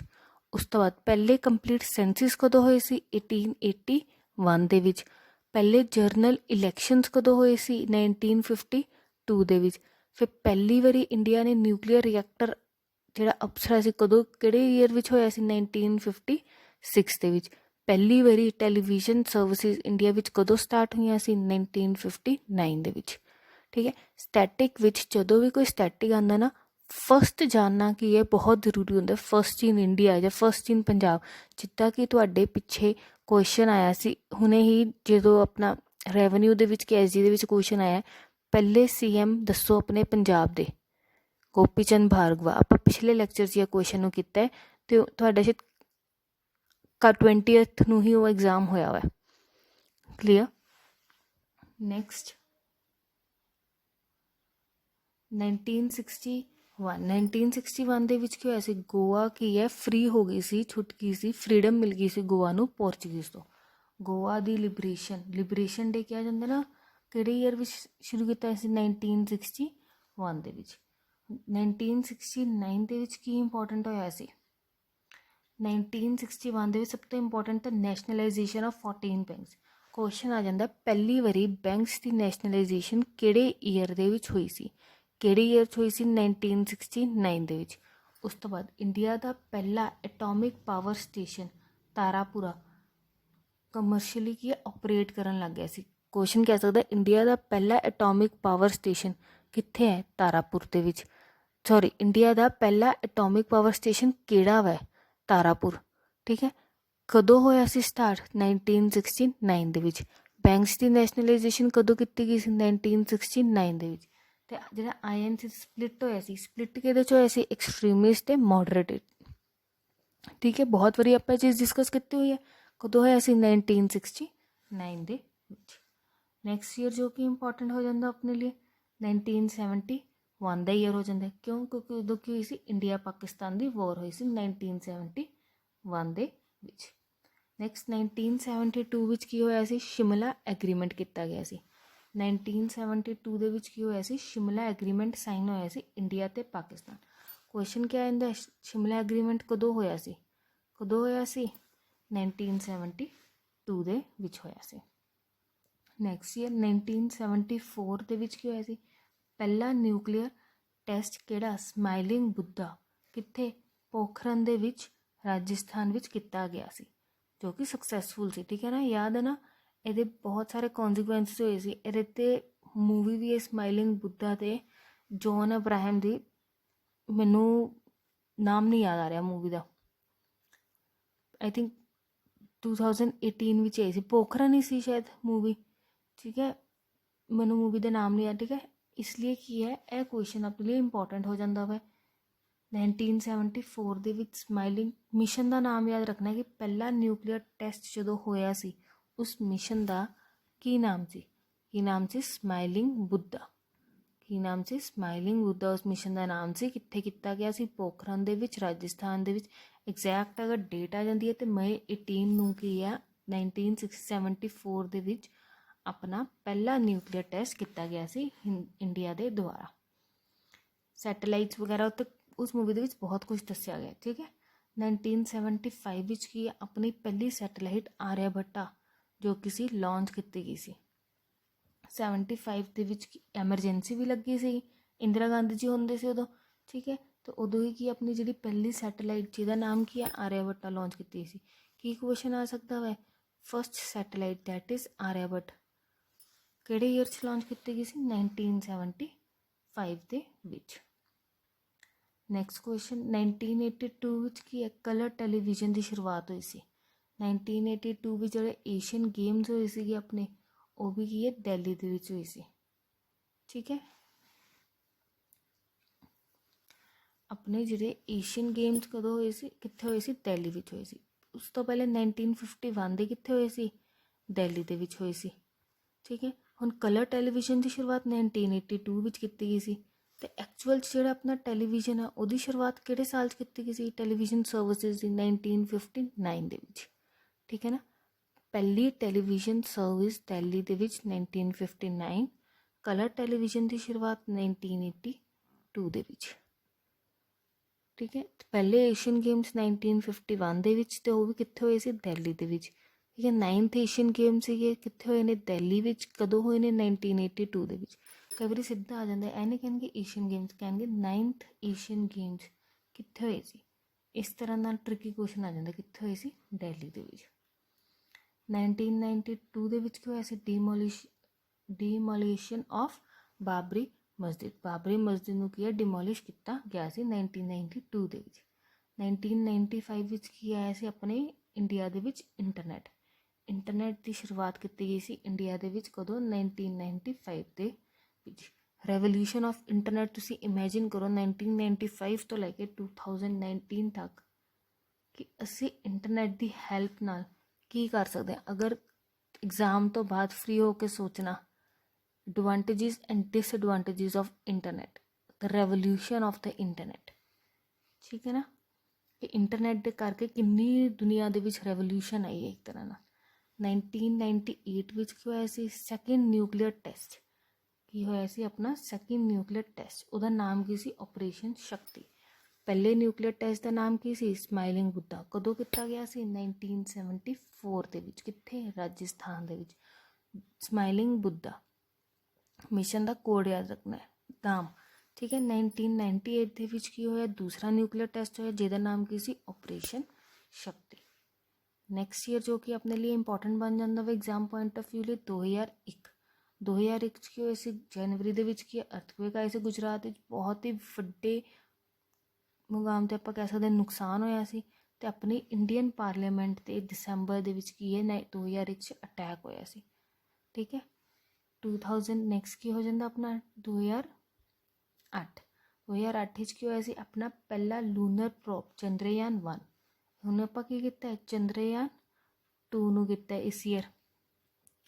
ਉਸ ਤੋਂ ਬਾਅਦ ਪਹਿਲੇ ਕੰਪਲੀਟ ਸੈਂਸਿਸ ਕਦੋਂ ਹੋਏ ਸੀ? 1881 ਦੇ ਵਿੱਚ। ਪਹਿਲੇ ਜਰਨਲ ਇਲੈਕਸ਼ਨਸ ਕਦੋਂ ਹੋਏ ਸੀ? 1952 ਦੇ ਵਿੱਚ। ਫਿਰ ਪਹਿਲੀ ਵਾਰੀ ਇੰਡੀਆ ਨੇ ਨਿਊਕਲੀਅਰ ਰਿਐਕਟਰ ਜਿਹੜਾ ਅਪਸਰਾ ਸੀ ਕਦੋਂ ਕਿਹੜੇ ਈਅਰ ਵਿੱਚ ਹੋਇਆ ਸੀ? 1956 ਦੇ ਵਿੱਚ। ਪਹਿਲੀ ਵਾਰੀ ਟੈਲੀਵਿਜ਼ਨ ਸਰਵਿਸਿਜ਼ ਇੰਡੀਆ ਵਿੱਚ ਕਦੋਂ ਸਟਾਰਟ ਹੋਈਆਂ ਸੀ? 1959 ਦੇ ਵਿੱਚ। ਠੀਕ ਹੈ, ਸਟੈਟਿਕ ਵਿੱਚ ਜਦੋਂ ਵੀ ਕੋਈ ਸਟੈਟਿਕ ਆਉਂਦਾ ਨਾ ਫਸਟ ਜਾਣਨਾ ਕੀ ਹੈ ਬਹੁਤ ਜ਼ਰੂਰੀ ਹੁੰਦਾ। ਫਸਟ ਇਨ ਇੰਡੀਆ ਜਾਂ ਫਸਟ ਇਨ ਪੰਜਾਬ। ਜਿੱਦਾਂ ਕਿ ਤੁਹਾਡੇ ਪਿੱਛੇ ਕੁਐਸਚਨ ਆਇਆ ਸੀ ਹੁਣੇ ਹੀ ਜਦੋਂ ਆਪਣਾ ਰੈਵਨਿਊ ਦੇ ਵਿੱਚ KSG ਦੇ ਵਿੱਚ ਕੁਐਸਚਨ ਆਇਆ ਪਹਿਲੇ CM ਦੱਸੋ ਆਪਣੇ ਪੰਜਾਬ ਦੇ, ਗੋਪੀ ਚੰਦ ਭਾਰਗਵਾ। ਆਪਾਂ ਪਿਛਲੇ ਲੈਕਚਰ 'ਚ ਇਹ ਕੁਐਸਚਨ ਨੂੰ ਕੀਤਾ ਅਤੇ ਤੁਹਾਡਾ ਸ਼ਾਇਦ 20th ਨੂੰ ਹੀ ਉਹ ਐਗਜ਼ਾਮ ਹੋਇਆ ਵਾ। ਕਲੀਅਰ? ਨੈਕਸਟ 1961 ਦੇ ਵਿੱਚ ਕੀ ਹੋਇਆ ਸੀ? ਗੋਆ ਕੀ ਹੈ ਫ੍ਰੀ ਹੋ ਗਈ ਸੀ, ਛੁੱਟ ਗਈ ਸੀ, ਫਰੀਡਮ ਮਿਲ ਗਈ ਸੀ ਗੋਆ ਨੂੰ ਪੋਰਚੁਗੀਜ਼ ਤੋਂ। ਗੋਆ ਦੀ ਲਿਬਰੇਸ਼ਨ ਡੇ ਕਿਹਾ ਜਾਂਦਾ ਨਾ ਕਿਹੜੇ ਈਅਰ ਵਿੱਚ ਸ਼ੁਰੂ ਕੀਤਾ ਸੀ? 1961 ਦੇ ਵਿੱਚ। 1969 ਦੇ ਵਿੱਚ ਕੀ ਇੰਪੋਰਟੈਂਟ ਹੋਇਆ ਸੀ? 1961 ਦੇ ਵਿੱਚ ਸਭ ਤੋਂ ਇੰਪੋਰਟੈਂਟ ਤਾਂ ਨੈਸ਼ਨਲਾਈਜੇਸ਼ਨ ਆਫ 14 ਬੈਂਕਸ। ਕੁਐਸਚਨ ਆ ਜਾਂਦਾ ਪਹਿਲੀ ਵਾਰੀ ਬੈਂਕਸ ਦੀ ਨੈਸ਼ਨਲਾਈਜੇਸ਼ਨ ਕਿਹੜੇ ਈਅਰ ਦੇ ਵਿੱਚ ਹੋਈ ਸੀ? ਕਿਹੜੇ ਈਅਰ 'ਚ ਹੋਈ ਸੀ? 1969 ਦੇ ਵਿੱਚ। ਉਸ ਤੋਂ ਬਾਅਦ ਇੰਡੀਆ ਦਾ ਪਹਿਲਾ ਐਟੋਮਿਕ ਪਾਵਰ ਸਟੇਸ਼ਨ ਤਾਰਾਪੁਰਾ ਕਮਰਸ਼ੀਅਲੀ ਕੀ ਆਪਰੇਟ ਕਰਨ ਲੱਗ ਗਿਆ ਸੀ। ਕੁਐਸਚਨ ਕਹਿ ਸਕਦਾ ਇੰਡੀਆ ਦਾ ਪਹਿਲਾ ਐਟੋਮਿਕ ਪਾਵਰ ਸਟੇਸ਼ਨ ਕਿੱਥੇ ਹੈ? ਤਾਰਾਪੁਰ ਦੇ ਵਿੱਚ। ਇੰਡੀਆ ਦਾ ਪਹਿਲਾ ਐਟੋਮਿਕ ਪਾਵਰ ਸਟੇਸ਼ਨ ਕਿਹੜਾ ਵਾ? ਤਾਰਾਪੁਰ। ਠੀਕ ਹੈ, ਕਦੋਂ ਹੋਇਆ ਸੀ ਸਟਾਰਟ? 1969 ਦੇ ਵਿੱਚ। ਬੈਂਕਸ ਦੀ ਨੈਸ਼ਨਲਾਈਜੇਸ਼ਨ ਕਦੋਂ ਕੀਤੀ ਗਈ ਸੀ? 1969 ਦੇ ਵਿੱਚ। ਅਤੇ ਜਿਹੜਾ INC ਸਪਲਿੱਟ ਹੋਇਆ ਸੀ, ਸਪਲਿੱਟ ਕਿਹਦੇ 'ਚ ਹੋਇਆ ਸੀ? ਐਕਸਟਰੀਮਿਸਟ ਅਤੇ ਮੋਡਰੇਟ। ਠੀਕ ਹੈ, ਬਹੁਤ ਵਾਰੀ ਆਪਾਂ ਇਹ ਚੀਜ਼ ਡਿਸਕਸ ਕੀਤੀ ਹੋਈ ਹੈ। ਕਦੋਂ ਹੋਇਆ ਸੀ? 1969 ਦੇ ਵਿੱਚ। ਨੈਕਸਟ ਈਅਰ ਜੋ ਕਿ ਇੰਪੋਰਟੈਂਟ ਹੋ ਜਾਂਦਾ ਆਪਣੇ ਲਈ 1971 ਦਾ ਈਅਰ ਹੋ ਜਾਂਦਾ। ਕਿਉਂ? ਕਿਉਂਕਿ ਉਦੋਂ ਕੀ ਹੋਈ ਸੀ? ਇੰਡੀਆ ਪਾਕਿਸਤਾਨ ਦੀ ਵੋਰ ਹੋਈ ਸੀ 1971 ਦੇ ਵਿੱਚ। ਨੈਕਸਟ 1972 ਵਿੱਚ ਕੀ ਹੋਇਆ ਸੀ? ਸ਼ਿਮਲਾ ਐਗਰੀਮੈਂਟ ਕੀਤਾ ਗਿਆ ਸੀ। 1972 ਦੇ ਵਿੱਚ ਕੀ ਹੋਇਆ ਸੀ, ਸ਼ਿਮਲਾ ਐਗਰੀਮੈਂਟ ਸਾਈਨ ਹੋਇਆ ਸੀ ਇੰਡੀਆ ਤੇ ਪਾਕਿਸਤਾਨ। ਕੁਐਸਚਨ ਕੀ ਆਉਂਦਾ, ਸ਼ਿਮਲਾ ਐਗਰੀਮੈਂਟ ਕਦੋਂ ਹੋਇਆ ਸੀ, ਕਦੋਂ ਹੋਇਆ ਸੀ, 1972 ਦੇ ਵਿੱਚ ਹੋਇਆ ਸੀ। ਨੈਕਸਟ ਈਅਰ 1974 ਦੇ ਵਿੱਚ ਕੀ ਹੋਇਆ ਸੀ, ਪਹਿਲਾ ਨਿਊਕਲੀਅਰ ਟੈਸਟ ਕਿਹੜਾ, ਸਮਾਈਲਿੰਗ ਬੁੱਧਾ, ਕਿੱਥੇ, ਪੋਖਰਨ ਦੇ ਵਿੱਚ ਰਾਜਸਥਾਨ ਵਿੱਚ ਕੀਤਾ ਗਿਆ ਸੀ, ਜੋ ਕਿ ਸਕਸੈਸਫੁਲ ਸੀ। ਠੀਕ ਹੈ ਨਾ, ਯਾਦ ਹੈ ਨਾ, ਇਹਦੇ ਬਹੁਤ ਸਾਰੇ ਕੌਨਸੀਕੁਐਂਸਿਸ ਹੋਏ ਸੀ। ਇਹਦੇ 'ਤੇ ਮੂਵੀ ਵੀ ਹੈ ਸਮਾਈਲਿੰਗ ਬੁੱਧਾ 'ਤੇ, ਜੌਨ ਅਬਰਾਹਮ ਦੀ, ਮੈਨੂੰ ਨਾਮ ਨਹੀਂ ਯਾਦ ਆ ਰਿਹਾ ਮੂਵੀ ਦਾ, ਆਈ ਥਿੰਕ 2018 ਵਿੱਚ ਆਈ ਸੀ, ਪੋਖਰਨ ਹੀ ਸੀ ਸ਼ਾਇਦ ਮੂਵੀ। ਠੀਕ ਹੈ, ਮੈਨੂੰ ਮੂਵੀ ਦਾ ਨਾਮ ਨਹੀਂ ਯਾਦ। ਠੀਕ ਹੈ, ਇਸ ਲਈ ਕੀ ਹੈ, ਇਹ ਕੁਐਸਚਨ ਆਪਣੇ ਲਈ ਇੰਪੋਰਟੈਂਟ ਹੋ ਜਾਂਦਾ ਵਾ। 1974 ਦੇ ਵਿੱਚ ਸਮਾਈਲਿੰਗ ਮਿਸ਼ਨ ਦਾ ਨਾਮ ਯਾਦ ਰੱਖਣਾ ਕਿ ਪਹਿਲਾ ਨਿਊਕਲੀਅਰ ਟੈਸਟ ਜਦੋਂ ਹੋਇਆ ਸੀ ਉਸ ਮਿਸ਼ਨ ਦਾ ਕੀ ਨਾਮ ਸੀ, ਕੀ ਨਾਮ ਸੀ, ਸਮਾਈਲਿੰਗ ਬੁੱਧਾ। ਕੀ ਨਾਮ ਸੀ, ਸਮਾਈਲਿੰਗ ਬੁੱਧਾ ਉਸ ਮਿਸ਼ਨ ਦਾ ਨਾਮ ਸੀ। ਕਿੱਥੇ ਕੀਤਾ ਗਿਆ ਸੀ, ਪੋਖਰਨ ਦੇ ਵਿੱਚ, ਰਾਜਸਥਾਨ ਦੇ ਵਿੱਚ। ਐਗਜ਼ੈਕਟ ਅਗਰ ਡੇਟ ਆ ਜਾਂਦੀ ਹੈ ਤਾਂ ਮਈ 18 ਨੂੰ ਕੀ ਆ, 1974 ਦੇ ਵਿੱਚ ਆਪਣਾ ਪਹਿਲਾ ਨਿਊਕਲੀਅਰ ਟੈਸਟ ਕੀਤਾ ਗਿਆ ਸੀ ਇੰਡੀਆ ਦੇ ਦੁਆਰਾ। ਸੈਟੇਲਾਈਟਸ ਵਗੈਰਾ ਉੱਤੇ ਉਸ ਮੂਵੀ ਦੇ ਵਿੱਚ ਬਹੁਤ ਕੁਝ ਦੱਸਿਆ ਗਿਆ। ਠੀਕ ਹੈ, 1975 ਵਿੱਚ ਕੀ ਆਪਣੀ ਪਹਿਲੀ ਸੈਟੇਲਾਈਟ ਆਰਿਆਭੱਟਾ ਜੋ ਕਿ ਸੀ ਲਾਂਚ ਕੀਤੀ ਗਈ ਸੀ। 75 ਦੇ ਵਿੱਚ ਐਮਰਜੈਂਸੀ ਵੀ ਲੱਗੀ ਸੀ, ਇੰਦਰਾ ਗਾਂਧੀ ਜੀ ਹੁੰਦੇ ਸੀ ਉਦੋਂ। ਠੀਕ ਹੈ, ਤੇ ਉਦੋਂ ਹੀ ਕੀ ਆਪਣੀ ਜਿਹੜੀ ਪਹਿਲੀ ਸੈਟੇਲਾਈਟ ਜਿਹਦਾ ਨਾਮ ਕੀ ਹੈ, ਆਰਿਆਭੱਟਾ ਲਾਂਚ ਕੀਤੀ ਸੀ। ਕੀ ਕੁਐਸਚਨ ਆ ਸਕਦਾ ਵਾ, ਫਸਟ ਸੈਟੇਲਾਈਟ ਦੈਟ ਇਜ਼ ਆਰਿਆਭੱਟ ਕਿਹੜੇ ਈਅਰ 'ਚ ਲਾਂਚ ਕੀਤੀ ਗਈ ਸੀ, 1975 ਦੇ ਵਿੱਚ। ਨੈਕਸਟ ਕੁਐਸਚਨ 1982 ਵਿੱਚ ਕੀ ਹੈ, ਕਲਰ ਟੈਲੀਵਿਜ਼ਨ ਦੀ ਸ਼ੁਰੂਆਤ ਹੋਈ ਸੀ। 1982 ਵਿੱਚ ਜਿਹੜੇ ਏਸ਼ੀਅਨ ਗੇਮਸ ਹੋਏ ਸੀਗੇ ਆਪਣੇ, ਉਹ ਵੀ ਕੀ ਹੈ, ਦਿੱਲੀ ਦੇ ਵਿੱਚ ਹੋਈ ਸੀ। ਠੀਕ ਹੈ, ਆਪਣੇ ਜਿਹੜੇ ਏਸ਼ੀਅਨ ਗੇਮਸ ਕਦੋਂ ਹੋਏ ਸੀ, ਕਿੱਥੇ ਹੋਏ ਸੀ, ਦਿੱਲੀ ਵਿੱਚ ਹੋਏ ਸੀ। ਉਸ ਤੋਂ ਪਹਿਲੇ 1951 ਦੇ ਕਿੱਥੇ ਹੋਏ ਸੀ, ਦਿੱਲੀ ਦੇ ਵਿੱਚ ਹੋਏ ਸੀ। ਠੀਕ ਹੈ, ਹੁਣ ਕਲਰ ਟੈਲੀਵਿਜ਼ਨ ਦੀ ਸ਼ੁਰੂਆਤ 1982 ਵਿੱਚ ਕੀਤੀ ਗਈ ਸੀ, ਅਤੇ ਐਕਚੁਅਲ 'ਚ ਜਿਹੜਾ ਆਪਣਾ ਟੈਲੀਵਿਜ਼ਨ ਆ ਉਹਦੀ ਸ਼ੁਰੂਆਤ ਕਿਹੜੇ ਸਾਲ 'ਚ ਕੀਤੀ ਗਈ ਸੀ, ਟੈਲੀਵਿਜ਼ਨ ਸਰਵਿਸਿਜ਼ ਦੀ 1959 ਦੇ ਵਿੱਚ। ਠੀਕ ਹੈ ਨਾ, ਪਹਿਲੀ ਟੈਲੀਵਿਜ਼ਨ ਸਰਵਿਸ ਦਿੱਲੀ ਦੇ ਵਿੱਚ 1959, ਕਲਰ ਟੈਲੀਵਿਜ਼ਨ ਦੀ ਸ਼ੁਰੂਆਤ 1982 ਦੇ ਵਿੱਚ। ਠੀਕ ਹੈ, ਪਹਿਲੇ ਏਸ਼ੀਅਨ ਗੇਮਸ 1951 ਦੇ ਵਿੱਚ, ਅਤੇ ਉਹ ਵੀ ਕਿੱਥੇ ਹੋਏ ਸੀ, ਦਿੱਲੀ ਦੇ ਵਿੱਚ। ਠੀਕ ਹੈ, 9th ਏਸ਼ੀਅਨ ਗੇਮ ਸੀਗੇ, ਕਿੱਥੇ ਹੋਏ ਨੇ, ਦਿੱਲੀ ਵਿੱਚ। ਕਦੋਂ ਹੋਏ ਨੇ, 1982 ਦੇ ਵਿੱਚ। ਕਈ ਵਾਰੀ ਸਿੱਧਾ ਆ ਜਾਂਦਾ, ਇਹ ਨਹੀਂ ਕਹਿਣਗੇ ਏਸ਼ੀਅਨ ਗੇਮਸ, ਕਹਿਣਗੇ 9th ਏਸ਼ੀਅਨ ਗੇਮਸ ਕਿੱਥੇ ਹੋਏ ਸੀ। ਇਸ ਤਰ੍ਹਾਂ ਨਾਲ ਟ੍ਰਿਕੀ ਕੁਐਸਚਨ ਆ ਜਾਂਦਾ, ਕਿੱਥੇ ਹੋਏ ਸੀ, ਦਿੱਲੀ ਦੇ ਵਿੱਚ। 1992 ਦੇ ਵਿੱਚ ਕੀ ਹੋਇਆ ਸੀ, ਡੀਮੋਲੀਸ਼ਨ ਆਫ ਬਾਬਰੀ ਮਸਜਿਦ। ਬਾਬਰੀ ਮਸਜਿਦ ਨੂੰ ਕੀ ਹੈ, ਡਿਮੋਲਿਸ਼ ਕੀਤਾ ਗਿਆ ਸੀ 1992 ਦੇ ਵਿੱਚ। 1995 ਵਿੱਚ ਕੀ ਆਇਆ ਸੀ ਆਪਣੇ ਇੰਡੀਆ ਦੇ ਵਿੱਚ, ਇੰਟਰਨੈਟ ਦੀ ਸ਼ੁਰੂਆਤ ਕੀਤੀ ਗਈ ਸੀ ਇੰਡੀਆ ਦੇ ਵਿੱਚ, ਕਦੋਂ, 1995 ਦੇ ਵਿੱਚ। ਰੈਵੋਲਿਊਸ਼ਨ ਆਫ ਇੰਟਰਨੈਟ ਤੁਸੀਂ ਇਮੈਜਿਨ ਕਰੋ, 1995 ਤੋਂ ਲੈ ਕੇ 2019 ਤੱਕ, ਕਿ ਅਸੀਂ ਇੰਟਰਨੈਟ ਦੀ ਹੈਲਪ ਨਾਲ ਕੀ ਕਰ ਸਕਦੇ ਹਾਂ। ਅਗਰ ਐਗਜ਼ਾਮ ਤੋਂ ਬਾਅਦ ਫ੍ਰੀ ਹੋ ਕੇ ਸੋਚਣਾ, advantages and disadvantages of internet, the revolution of the internet. ਠੀਕ ਹੈ ਨਾ, ਕਿ ਇੰਟਰਨੈਟ ਦੇ ਕਰਕੇ ਕਿੰਨੀ ਦੁਨੀਆ ਦੇ ਵਿੱਚ ਰੈਵੋਲਿਊਸ਼ਨ ਆਈ ਹੈ ਇੱਕ ਤਰ੍ਹਾਂ ਨਾਲ। 1998 ਵਿੱਚ ਕੀ ਹੋਇਆ ਸੀ, ਸੈਕਿੰਡ ਨਿਊਕਲੀਅਰ ਟੈਸਟ। ਕੀ ਹੋਇਆ ਸੀ ਆਪਣਾ ਸੈਕਿੰਡ ਨਿਊਕਲੀਅਰ ਟੈਸਟ, ਉਹਦਾ ਨਾਮ ਕੀ ਸੀ, ਆਪਰੇਸ਼ਨ ਸ਼ਕਤੀ। ਪਹਿਲੇ ਨਿਊਕਲੀਅਰ ਟੈਸਟ ਦਾ ਨਾਮ ਕੀ ਸੀ, ਸਮਾਈਲਿੰਗ ਬੁੱਧਾ। ਕਦੋਂ ਕੀਤਾ ਗਿਆ ਸੀ, 1974 ਦੇ ਵਿੱਚ। ਕਿੱਥੇ, ਰਾਜਸਥਾਨ ਦੇ ਵਿੱਚ। ਸਮਾਈਲਿੰਗ ਬੁੱਧਾ ਮਿਸ਼ਨ ਦਾ ਕੋਡ ਯਾਦ ਰੱਖਣਾ ਹੈ, ਨਾਮ। ਠੀਕ ਹੈ, 1998 ਦੇ ਵਿੱਚ ਕੀ ਹੋਇਆ, ਦੂਸਰਾ ਨਿਊਕਲੀਅਰ ਟੈਸਟ ਹੋਇਆ, ਜਿਹਦਾ ਨਾਮ ਕੀ ਸੀ, ਆਪਰੇਸ਼ਨ ਸ਼ਕਤੀ। ਨੈਕਸਟ ਈਅਰ ਜੋ ਕਿ ਆਪਣੇ ਲਈ ਇੰਪੋਰਟੈਂਟ ਬਣ ਜਾਂਦਾ ਵਾ ਐਗਜ਼ਾਮ ਪੁਆਇੰਟ ਆਫ ਵਿਊ ਲਈ, 2001 'ਚ ਕੀ ਹੋਇਆ ਸੀ, ਜਨਵਰੀ ਦੇ ਵਿੱਚ ਕੀ ਅਰਥਕੁਏਕ ਆਏ ਸੀ ਗੁਜਰਾਤ ਵਿੱਚ। ਬਹੁਤ ਹੀ ਵੱਡੇ ਮੁਕਾਮ 'ਤੇ ਆਪਾਂ ਕਹਿ ਸਕਦੇ ਹਾਂ ਨੁਕਸਾਨ ਹੋਇਆ ਸੀ, ਅਤੇ ਆਪਣੀ ਇੰਡੀਅਨ ਪਾਰਲੀਮੈਂਟ 'ਤੇ ਦਸੰਬਰ ਦੇ ਵਿੱਚ ਕੀ ਹੈ, 2001 'ਚ ਅਟੈਕ ਹੋਇਆ ਸੀ। ਠੀਕ ਹੈ, 2000 ਨੈਕਸਟ ਕੀ ਹੋ ਜਾਂਦਾ ਆਪਣਾ, 2008 ਵਿੱਚ ਕੀ ਹੋਇਆ ਸੀ, ਆਪਣਾ ਪਹਿਲਾ ਲੂਨਰ ਪ੍ਰੋਬ ਚੰਦਰਯਾਨ 1। ਹੁਣ ਆਪਾਂ ਕੀ ਕੀਤਾ, ਚੰਦਰਯਾਨ 2 ਨੂੰ ਕੀਤਾ ਇਸ ਈਅਰ,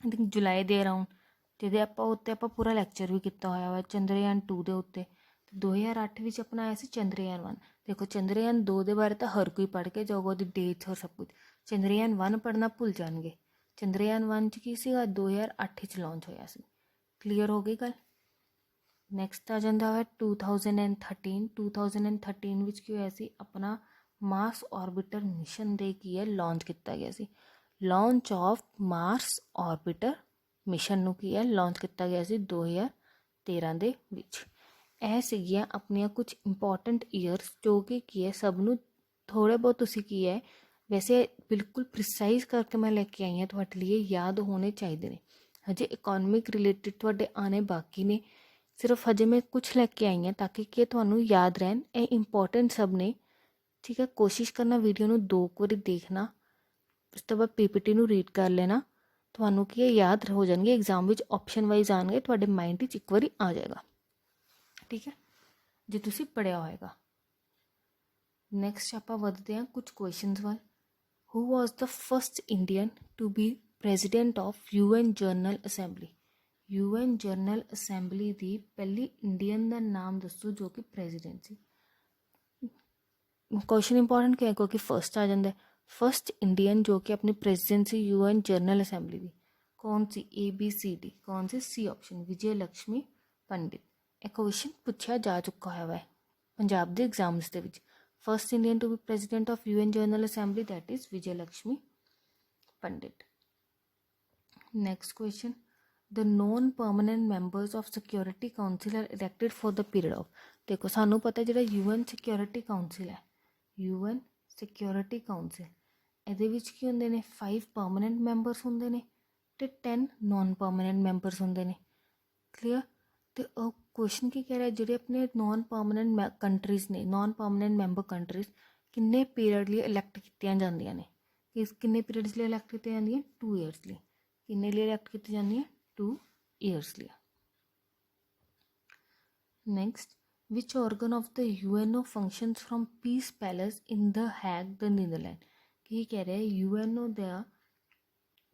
ਆਈ ਥਿੰਕ ਜੁਲਾਈ ਦੇ ਅਰਾਊਂਡ, ਜਿਹਦੇ ਉੱਤੇ ਆਪਾਂ ਪੂਰਾ ਲੈਕਚਰ ਵੀ ਕੀਤਾ ਹੋਇਆ ਵਾ ਚੰਦਰਯਾਨ 2 ਦੇ ਉੱਤੇ। 2008 ਵਿੱਚ ਆਪਣਾ ਆਇਆ ਸੀ ਚੰਦਰਯਾਨ 1। ਦੇਖੋ, ਚੰਦਰਯਾਨ 2 ਦੇ ਬਾਰੇ ਤਾਂ ਹਰ ਕੋਈ ਪੜ੍ਹ ਕੇ ਜਾਊਗਾ, ਉਹਦੀ ਡੇਟਸ ਔਰ ਸਭ ਕੁਝ। ਚੰਦਰਯਾਨ 1 ਪੜ੍ਹਨਾ ਭੁੱਲ ਜਾਣਗੇ। ਚੰਦਰਯਾਨ 1 'ਚ ਕੀ ਸੀਗਾ, 2008 'ਚ ਲਾਂਚ ਹੋਇਆ ਸੀ। क्लीयर हो गई गल। नैक्सट आ जाता है 2013। 2013 ਵਿੱਚ ਕੀ ਹੋਇਆ ਸੀ, ਆਪਣਾ ਮਾਰਸ ऑर्बिटर ਮਿਸ਼ਨ ਦੇ ਕੀ ਹੈ ਲਾਂਚ ਕੀਤਾ ਗਿਆ ਸੀ। Launch of Mars orbiter mission ਨੂੰ ਕੀ ਹੈ ਲਾਂਚ ਕੀਤਾ ਗਿਆ ਸੀ 2013 ਦੇ ਵਿੱਚ। ਇਹ ਸੀਗੀਆਂ ਆਪਣੀਆਂ ਕੁਝ ਇੰਪੋਰਟੈਂਟ ਈਅਰਸ ਜੋ ਕਿ ਕੀ ਹੈ ਸਭ ਨੂੰ ਥੋੜ੍ਹੇ ਬਹੁਤ ਤੁਸੀਂ ਕੀ ਹੈ ਵੈਸੇ ਬਿਲਕੁਲ ਪ੍ਰਿਸਾਈਜ਼ ਕਰਕੇ ਮੈਂ ਲੈ ਕੇ ਆਈ ਹਾਂ ਤੁਹਾਡੇ ਲਈ, ਯਾਦ ਹੋਣੇ ਚਾਹੀਦੇ ਨੇ। ਹਜੇ ਇਕੋਨੋਮਿਕ ਰਿਲੇਟਿਡ ਤੁਹਾਡੇ ਆਣੇ ਬਾਕੀ ਨੇ, ਸਿਰਫ ਹਜੇ ਮੈਂ ਕੁਛ ਲੈ ਕੇ ਆਈ ਹਾਂ ਤਾਂ ਕਿ ਤੁਹਾਨੂੰ ਯਾਦ ਰਹਿਣ। ਇਹ ਇੰਪੋਰਟੈਂਟ ਸਭ ਨੇ, ਠੀਕ ਹੈ। ਕੋਸ਼ਿਸ਼ ਕਰਨਾ ਵੀਡੀਓ ਨੂੰ 2 ਵਾਰੀ ਦੇਖਣਾ, ਉਸ ਤੋਂ ਬਾਅਦ PPT ਨੂੰ ਰੀਡ ਕਰ ਲੈਣਾ, ਤੁਹਾਨੂੰ ਕੀ ਹੈ ਯਾਦ ਹੋ ਜਾਣਗੇ। ਐਗਜ਼ਾਮ ਵਿੱਚ ਆਪਸ਼ਨ ਵਾਈਜ਼ ਆਉਣਗੇ, ਤੁਹਾਡੇ ਮਾਈਂਡ ਵਿੱਚ ਇੱਕ ਵਾਰੀ ਆ ਜਾਏਗਾ, ਠੀਕ ਹੈ, ਜੇ ਤੁਸੀਂ ਪੜ੍ਹਿਆ ਹੋਏਗਾ। ਨੈਕਸਟ ਆਪਾਂ ਵਧਦੇ ਹਾਂ ਕੁਝ ਕੁਐਸਚਨਸ ਵੱਲ। Who was the first Indian to be president of UN general assembly. UN general assembly ਦੀ ਪਹਿਲੀ ਇੰਡੀਅਨ ਦਾ ਨਾਮ ਦੱਸੋ ਜੋ ਕਿ ਪ੍ਰੈਜ਼ੀਡੈਂਟ ਸੀ। ਕੁਐਸਚਨ ਇੰਪੋਰਟੈਂਟ ਕਿਉਂ ਹੈ ਕਿਉਂਕਿ ਫਸਟ ਆ ਜਾਂਦਾ। ਫਸਟ ਇੰਡੀਅਨ ਜੋ ਕਿ ਆਪਣੀ ਪ੍ਰੈਜ਼ੀਡੈਂਸੀ UN ਜਨਰਲ ਅਸੈਂਬਲੀ ਦੀ ਕੌਣ ਸੀ? ABCD ਕੌਣ ਸੀ? C ਆਪਸ਼ਨ ਵਿਜੇ ਲక్ష్ਮੀ ਪੰਡਿਤ। ਇਹ ਕੁਐਸਚਨ ਪੁੱਛਿਆ ਜਾ ਚੁੱਕਾ ਹੋਇਆ ਹੈ ਪੰਜਾਬ ਦੇ ਐਗਜ਼ਾਮਸ ਦੇ ਵਿੱਚ। First Indian to be president of UN general assembly that is Vijaya Lakshmi Pandit. Next question the non-permanent members of security council are elected for the period of। ਦੇਖੋ ਸਾਨੂੰ ਪਤਾ ਜਿਹੜਾ UN security council ਹੈ, UN security council, ਇਹਦੇ ਵਿੱਚ ਕੀ ਹੁੰਦੇ ਨੇ 5 permanent members ਹੁੰਦੇ ਨੇ ਅਤੇ 10 non-permanent members ਹੁੰਦੇ ਨੇ। ਕਲੀਅਰ। ਅਤੇ ਉਹ ਕੁਐਸਚਨ ਕੀ ਕਹਿ ਰਿਹਾ, ਜਿਹੜੇ ਆਪਣੇ ਨੋਨ ਪਰਮਾਨੈਂਟ ਕੰਟਰੀਜ਼ ਨੇ, ਨੋਨ ਪਰਮਾਨੈਂਟ ਮੈਂਬਰ ਕੰਟਰੀਜ਼ ਕਿੰਨੇ ਪੀਰੀਅਡ ਲਈ ਇਲੈਕਟ ਕੀਤੀਆਂ ਜਾਂਦੀਆਂ ਨੇ। ਕਿੰਨੇ ਪੀਰੀਅਡਸ ਲਈ ਇਲੈਕਟ ਕੀਤੀਆਂ ਜਾਂਦੀਆਂ? 2 years ਲਈ। ਕਿੰਨੇ ਲਈ ਇਲੈਕਟ ਕੀਤੀ ਜਾਂਦੀਆਂ? 2 years ਲਈ। Next which organ of the UNO functions from Peace Palace in the Hague, the Netherlands। ਕੀ ਕਹਿ ਰਿਹਾ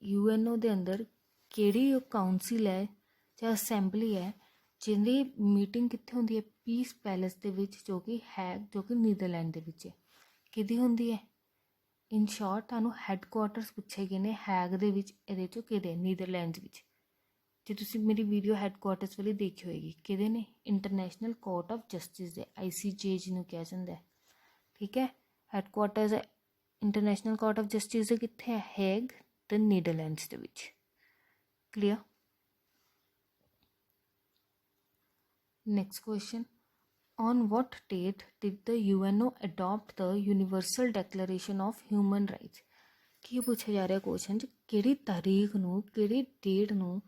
UNO ਦੇ ਅੰਦਰ ਕਿਹੜੀ ਕਾਊਂਸਿਲ ਹੈ ਜਾਂ ਅਸੈਂਬਲੀ ਹੈ ਜਿਹਦੀ ਮੀਟਿੰਗ ਕਿੱਥੇ ਹੁੰਦੀ ਹੈ? ਪੀਸ ਪੈਲੇਸ ਦੇ ਵਿੱਚ ਜੋ ਕਿ ਹੈਗ, ਜੋ ਕਿ ਨੀਦਰਲੈਂਡ ਦੇ ਵਿੱਚ ਹੈ। ਕਿਹਦੀ ਹੁੰਦੀ ਹੈ? ਇਨ ਸ਼ੋਰਟ ਤੁਹਾਨੂੰ ਹੈੱਡਕੁਆਟਰਸ ਪੁੱਛੇ ਗਏ ਨੇ ਹੈਗ ਦੇ ਵਿੱਚ, ਇਹਦੇ 'ਚੋਂ ਕਿਹਦੇ? ਨੀਦਰਲੈਂਡ ਵਿੱਚ। ਜੇ ਤੁਸੀਂ ਮੇਰੀ ਵੀਡੀਓ ਹੈੱਡਕੁਆਟਰਸ ਵਾਲੀ ਦੇਖੀ ਹੋਏਗੀ, ਕਿਹਦੇ ਨੇ? ਇੰਟਰਨੈਸ਼ਨਲ ਕੋਰਟ ਆਫ ਜਸਟਿਸ ਦੇ, ICJ ਜਿਹਨੂੰ ਕਿਹਾ ਜਾਂਦਾ ਹੈ, ਠੀਕ ਹੈ। ਹੈੱਡਕੁਆਟਰਸ ਇੰਟਰਨੈਸ਼ਨਲ ਕੋਰਟ ਆਫ ਜਸਟਿਸ ਦੇ ਕਿੱਥੇ ਹੈ? ਹੈਗ ਤੇ ਨੀਦਰਲੈਂਡਸ ਦੇ ਵਿੱਚ। Clear. Next question, on what date did the UNO adopt the Universal Declaration of Human Rights। ਕੀ ਪੁੱਛਿਆ ਜਾ ਰਿਹਾ ਕੁਐਸਚਨ 'ਚ, ਕਿਹੜੀ ਤਾਰੀਖ ਨੂੰ, ਕਿਹੜੀ ਡੇਟ ਨੂੰ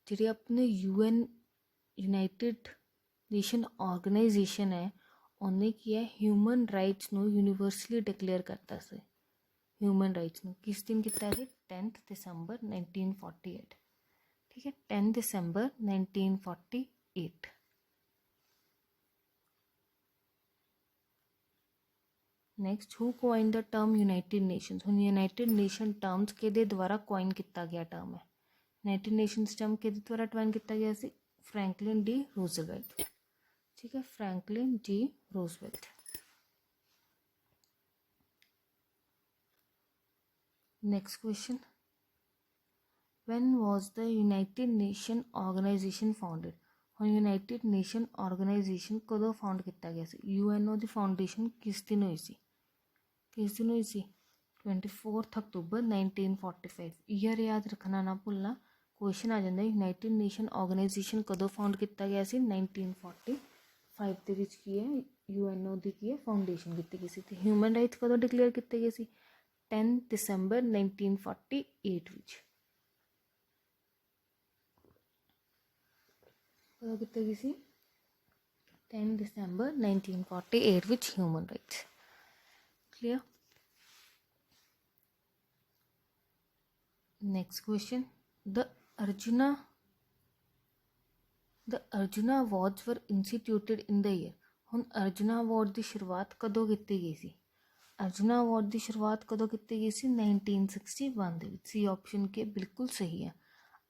ਜਿਹੜੀ ਆਪਣੇ UN ਯੂਨਾਈਟਿਡ ਨੇਸ਼ਨ ਆਰਗੇਨਾਈਜੇਸ਼ਨ ਹੈ ਉਹਨੇ ਕੀ ਹੈ ਹਿਊਮਨ ਰਾਈਟਸ ਨੂੰ ਯੂਨੀਵਰਸਲੀ ਡਿਕਲੇਅਰ ਕਰਤਾ ਸੀ। ਹਿਊਮਨ ਰਾਈਟਸ ਨੂੰ ਕਿਸ ਦਿਨ ਕੀਤਾ ਸੀ? 10 December 1948, ਠੀਕ ਹੈ, 10 December 1948। ਨੈਕਸਟ ਹੂ ਕੋਇਨ ਦਾ ਟਰਮ ਯੂਨਾਈਟਿਡ ਨੇਸ਼ਨਸ। ਹੁਣ ਯੂਨਾਈਟਿਡ ਨੇਸ਼ਨ ਟਰਮਸ ਕਿਹਦੇ ਦੁਆਰਾ ਕੋਇਨ ਕੀਤਾ ਗਿਆ ਟਰਮ ਹੈ? ਯੂਨਾਈਟਿਡ ਨੇਸ਼ਨਸ ਟਰਮ ਕਿਹਦੇ ਦੁਆਰਾ ਕੋਇਨ ਕੀਤਾ ਗਿਆ ਸੀ? ਫਰੈਂਕਲਿਨ ਡੀ ਰੂਜ਼ਵੈਲਟ, ਠੀਕ ਹੈ, Franklin D Roosevelt. Next question, when was the United Nation organisation founded. ਹੁਣ ਯੂਨਾਈਟਿਡ ਨੇਸ਼ਨ ਆਰਗੇਨਾਈਜੇਸ਼ਨ ਕਦੋਂ ਫਾਊਂਡ ਕੀਤਾ ਗਿਆ ਸੀ? UNO ਦੀ ਫਾਊਂਡੇਸ਼ਨ ਕਿਸ ਦਿਨ ਹੋਈ ਸੀ? ਕਿਸ ਦਿਨ ਹੋਈ ਸੀ? 24 October 1945। ਈਅਰ ਯਾਦ ਰੱਖਣਾ ਨਾ ਭੁੱਲਣਾ, ਕੁਐਸਚਨ ਆ ਜਾਂਦਾ ਯੂਨਾਈਟਿਡ ਨੇਸ਼ਨ ਆਰਗੇਨਾਈਜੇਸ਼ਨ ਕਦੋਂ ਫਾਊਂਡ ਕੀਤਾ ਗਿਆ ਸੀ? 1945 ਦੇ ਵਿੱਚ ਕੀ ਹੈ UNO ਦੀ ਕੀ ਹੈ ਫਾਊਂਡੇਸ਼ਨ ਕੀਤੀ ਗਈ ਸੀ। ਅਤੇ ਹਿਊਮਨ ਰਾਈਟਸ ਕਦੋਂ ਡਿਕਲੇਅਰ ਕੀਤੇ ਗਏ ਸੀ? 10 December 1948 ਵਿੱਚ। ਕਦੋਂ ਕੀਤੀ ਗਈ ਸੀ? 10 December 1948 ਵਿੱਚ human rights. Clear? Next question, the Arjuna Awards were instituted in the year। ਹੁਣ ਅਰਜੁਨਾ ਅਵਾਰਡ ਦੀ ਸ਼ੁਰੂਆਤ ਕਦੋਂ ਕੀਤੀ ਗਈ ਸੀ? ਅਰਜੁਨਾ ਅਵਾਰਡ ਦੀ ਸ਼ੁਰੂਆਤ ਕਦੋਂ ਕੀਤੀ ਗਈ ਸੀ? 1961 ਦੇ ਵਿੱਚ। ਸੀ ਆਪਸ਼ਨ ਕੇ ਬਿਲਕੁਲ ਸਹੀ ਹੈ।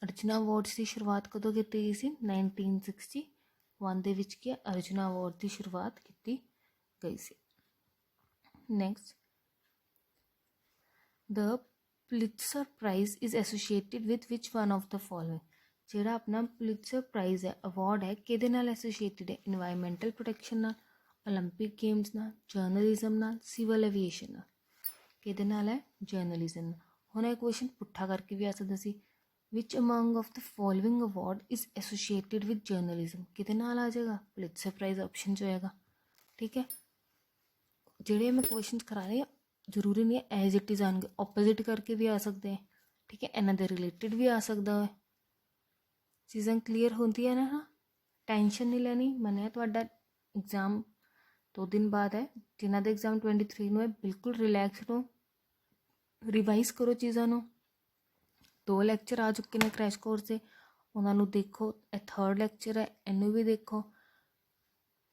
ਅਰਜੁਨਾ ਅਵਾਰਡਸ ਦੀ ਸ਼ੁਰੂਆਤ ਕਦੋਂ ਕੀਤੀ ਗਈ ਸੀ? 1961 ਦੇ ਵਿੱਚ ਕੀ ਅਰਜੁਨਾ ਅਵਾਰਡ ਦੀ ਸ਼ੁਰੂਆਤ ਕੀਤੀ ਗਈ ਸੀ। Next, the Pulitzer prize is associated with which one of the following. ਜਿਹੜਾ ਆਪਣਾ ਪੁਲਿਟਜ਼ਰ ਪ੍ਰਾਈਜ਼ ਹੈ, ਅਵਾਰਡ ਹੈ, ਕਿਹਦੇ ਨਾਲ ਐਸੋਸੀਏਟਿਡ ਹੈ? ਇਨਵਾਇਰਮੈਂਟਲ ਪ੍ਰੋਟੈਕਸ਼ਨ ਨਾਲ, ਓਲੰਪਿਕ ਗੇਮਸ ਨਾਲ, ਜਰਨਲਿਜ਼ਮ ਨਾਲ, ਸਿਵਲ ਐਵੀਏਸ਼ਨ ਨਾਲ। ਕਿਹਦੇ ਨਾਲ ਹੈ? ਜਰਨਲਿਜ਼ਮ ਨਾਲ। ਹੁਣ ਇਹ ਕੁਐਸਚਨ ਪੁੱਠਾ ਕਰਕੇ ਵੀ ਆ ਸਕਦਾ ਸੀ, which among of the following award is associated with journalism. ਕਿਹਦੇ ਨਾਲ ਆ ਜਾਏਗਾ? ਪੁਲਿਟਜ਼ਰ ਪ੍ਰਾਈਜ਼ ਆਪਸ਼ਨ 'ਚ ਹੋਏਗਾ। ਠੀਕ ਹੈ, ਜਿਹੜੇ ਮੈਂ ਕੁਐਸਚਨ ਕਰਾ ਰਹੀ ਹਾਂ ਜ਼ਰੂਰੀ ਨਹੀਂ ਹੈ ਐਜ਼ ਇਟ ਇਜ਼ ਆਉਣਗੇ, ਓਪੋਜ਼ਿਟ ਕਰਕੇ ਵੀ ਆ ਸਕਦੇ ਹੈ। ਠੀਕ ਹੈ, ਇਹਨਾਂ ਦੇ ਰਿਲੇਟਿਡ ਵੀ ਆ ਸਕਦਾ ਹੈ। ਚੀਜ਼ਾਂ ਕਲੀਅਰ ਹੁੰਦੀਆਂ ਨੇ ਨਾ, ਟੈਨਸ਼ਨ ਨਹੀਂ ਲੈਣੀ। ਮੰਨਿਆ ਤੁਹਾਡਾ ਐਗਜ਼ਾਮ 2 ਦਿਨ ਬਾਅਦ ਹੈ, ਜਿਨ੍ਹਾਂ ਦੇ ਐਗਜ਼ਾਮ 23 ਨੂੰ ਹੈ, ਬਿਲਕੁਲ ਰਿਲੈਕਸ ਰਹੋ, ਰਿਵਾਈਜ਼ ਕਰੋ ਚੀਜ਼ਾਂ ਨੂੰ। 2 ਲੈਕਚਰ ਆ ਚੁੱਕੇ ਨੇ ਕ੍ਰੈਸ਼ ਕੋਰਸ ਦੇ, ਉਹਨਾਂ ਨੂੰ ਦੇਖੋ। ਇਹ 3rd ਲੈਕਚਰ ਹੈ, ਇਹਨੂੰ ਵੀ ਦੇਖੋ।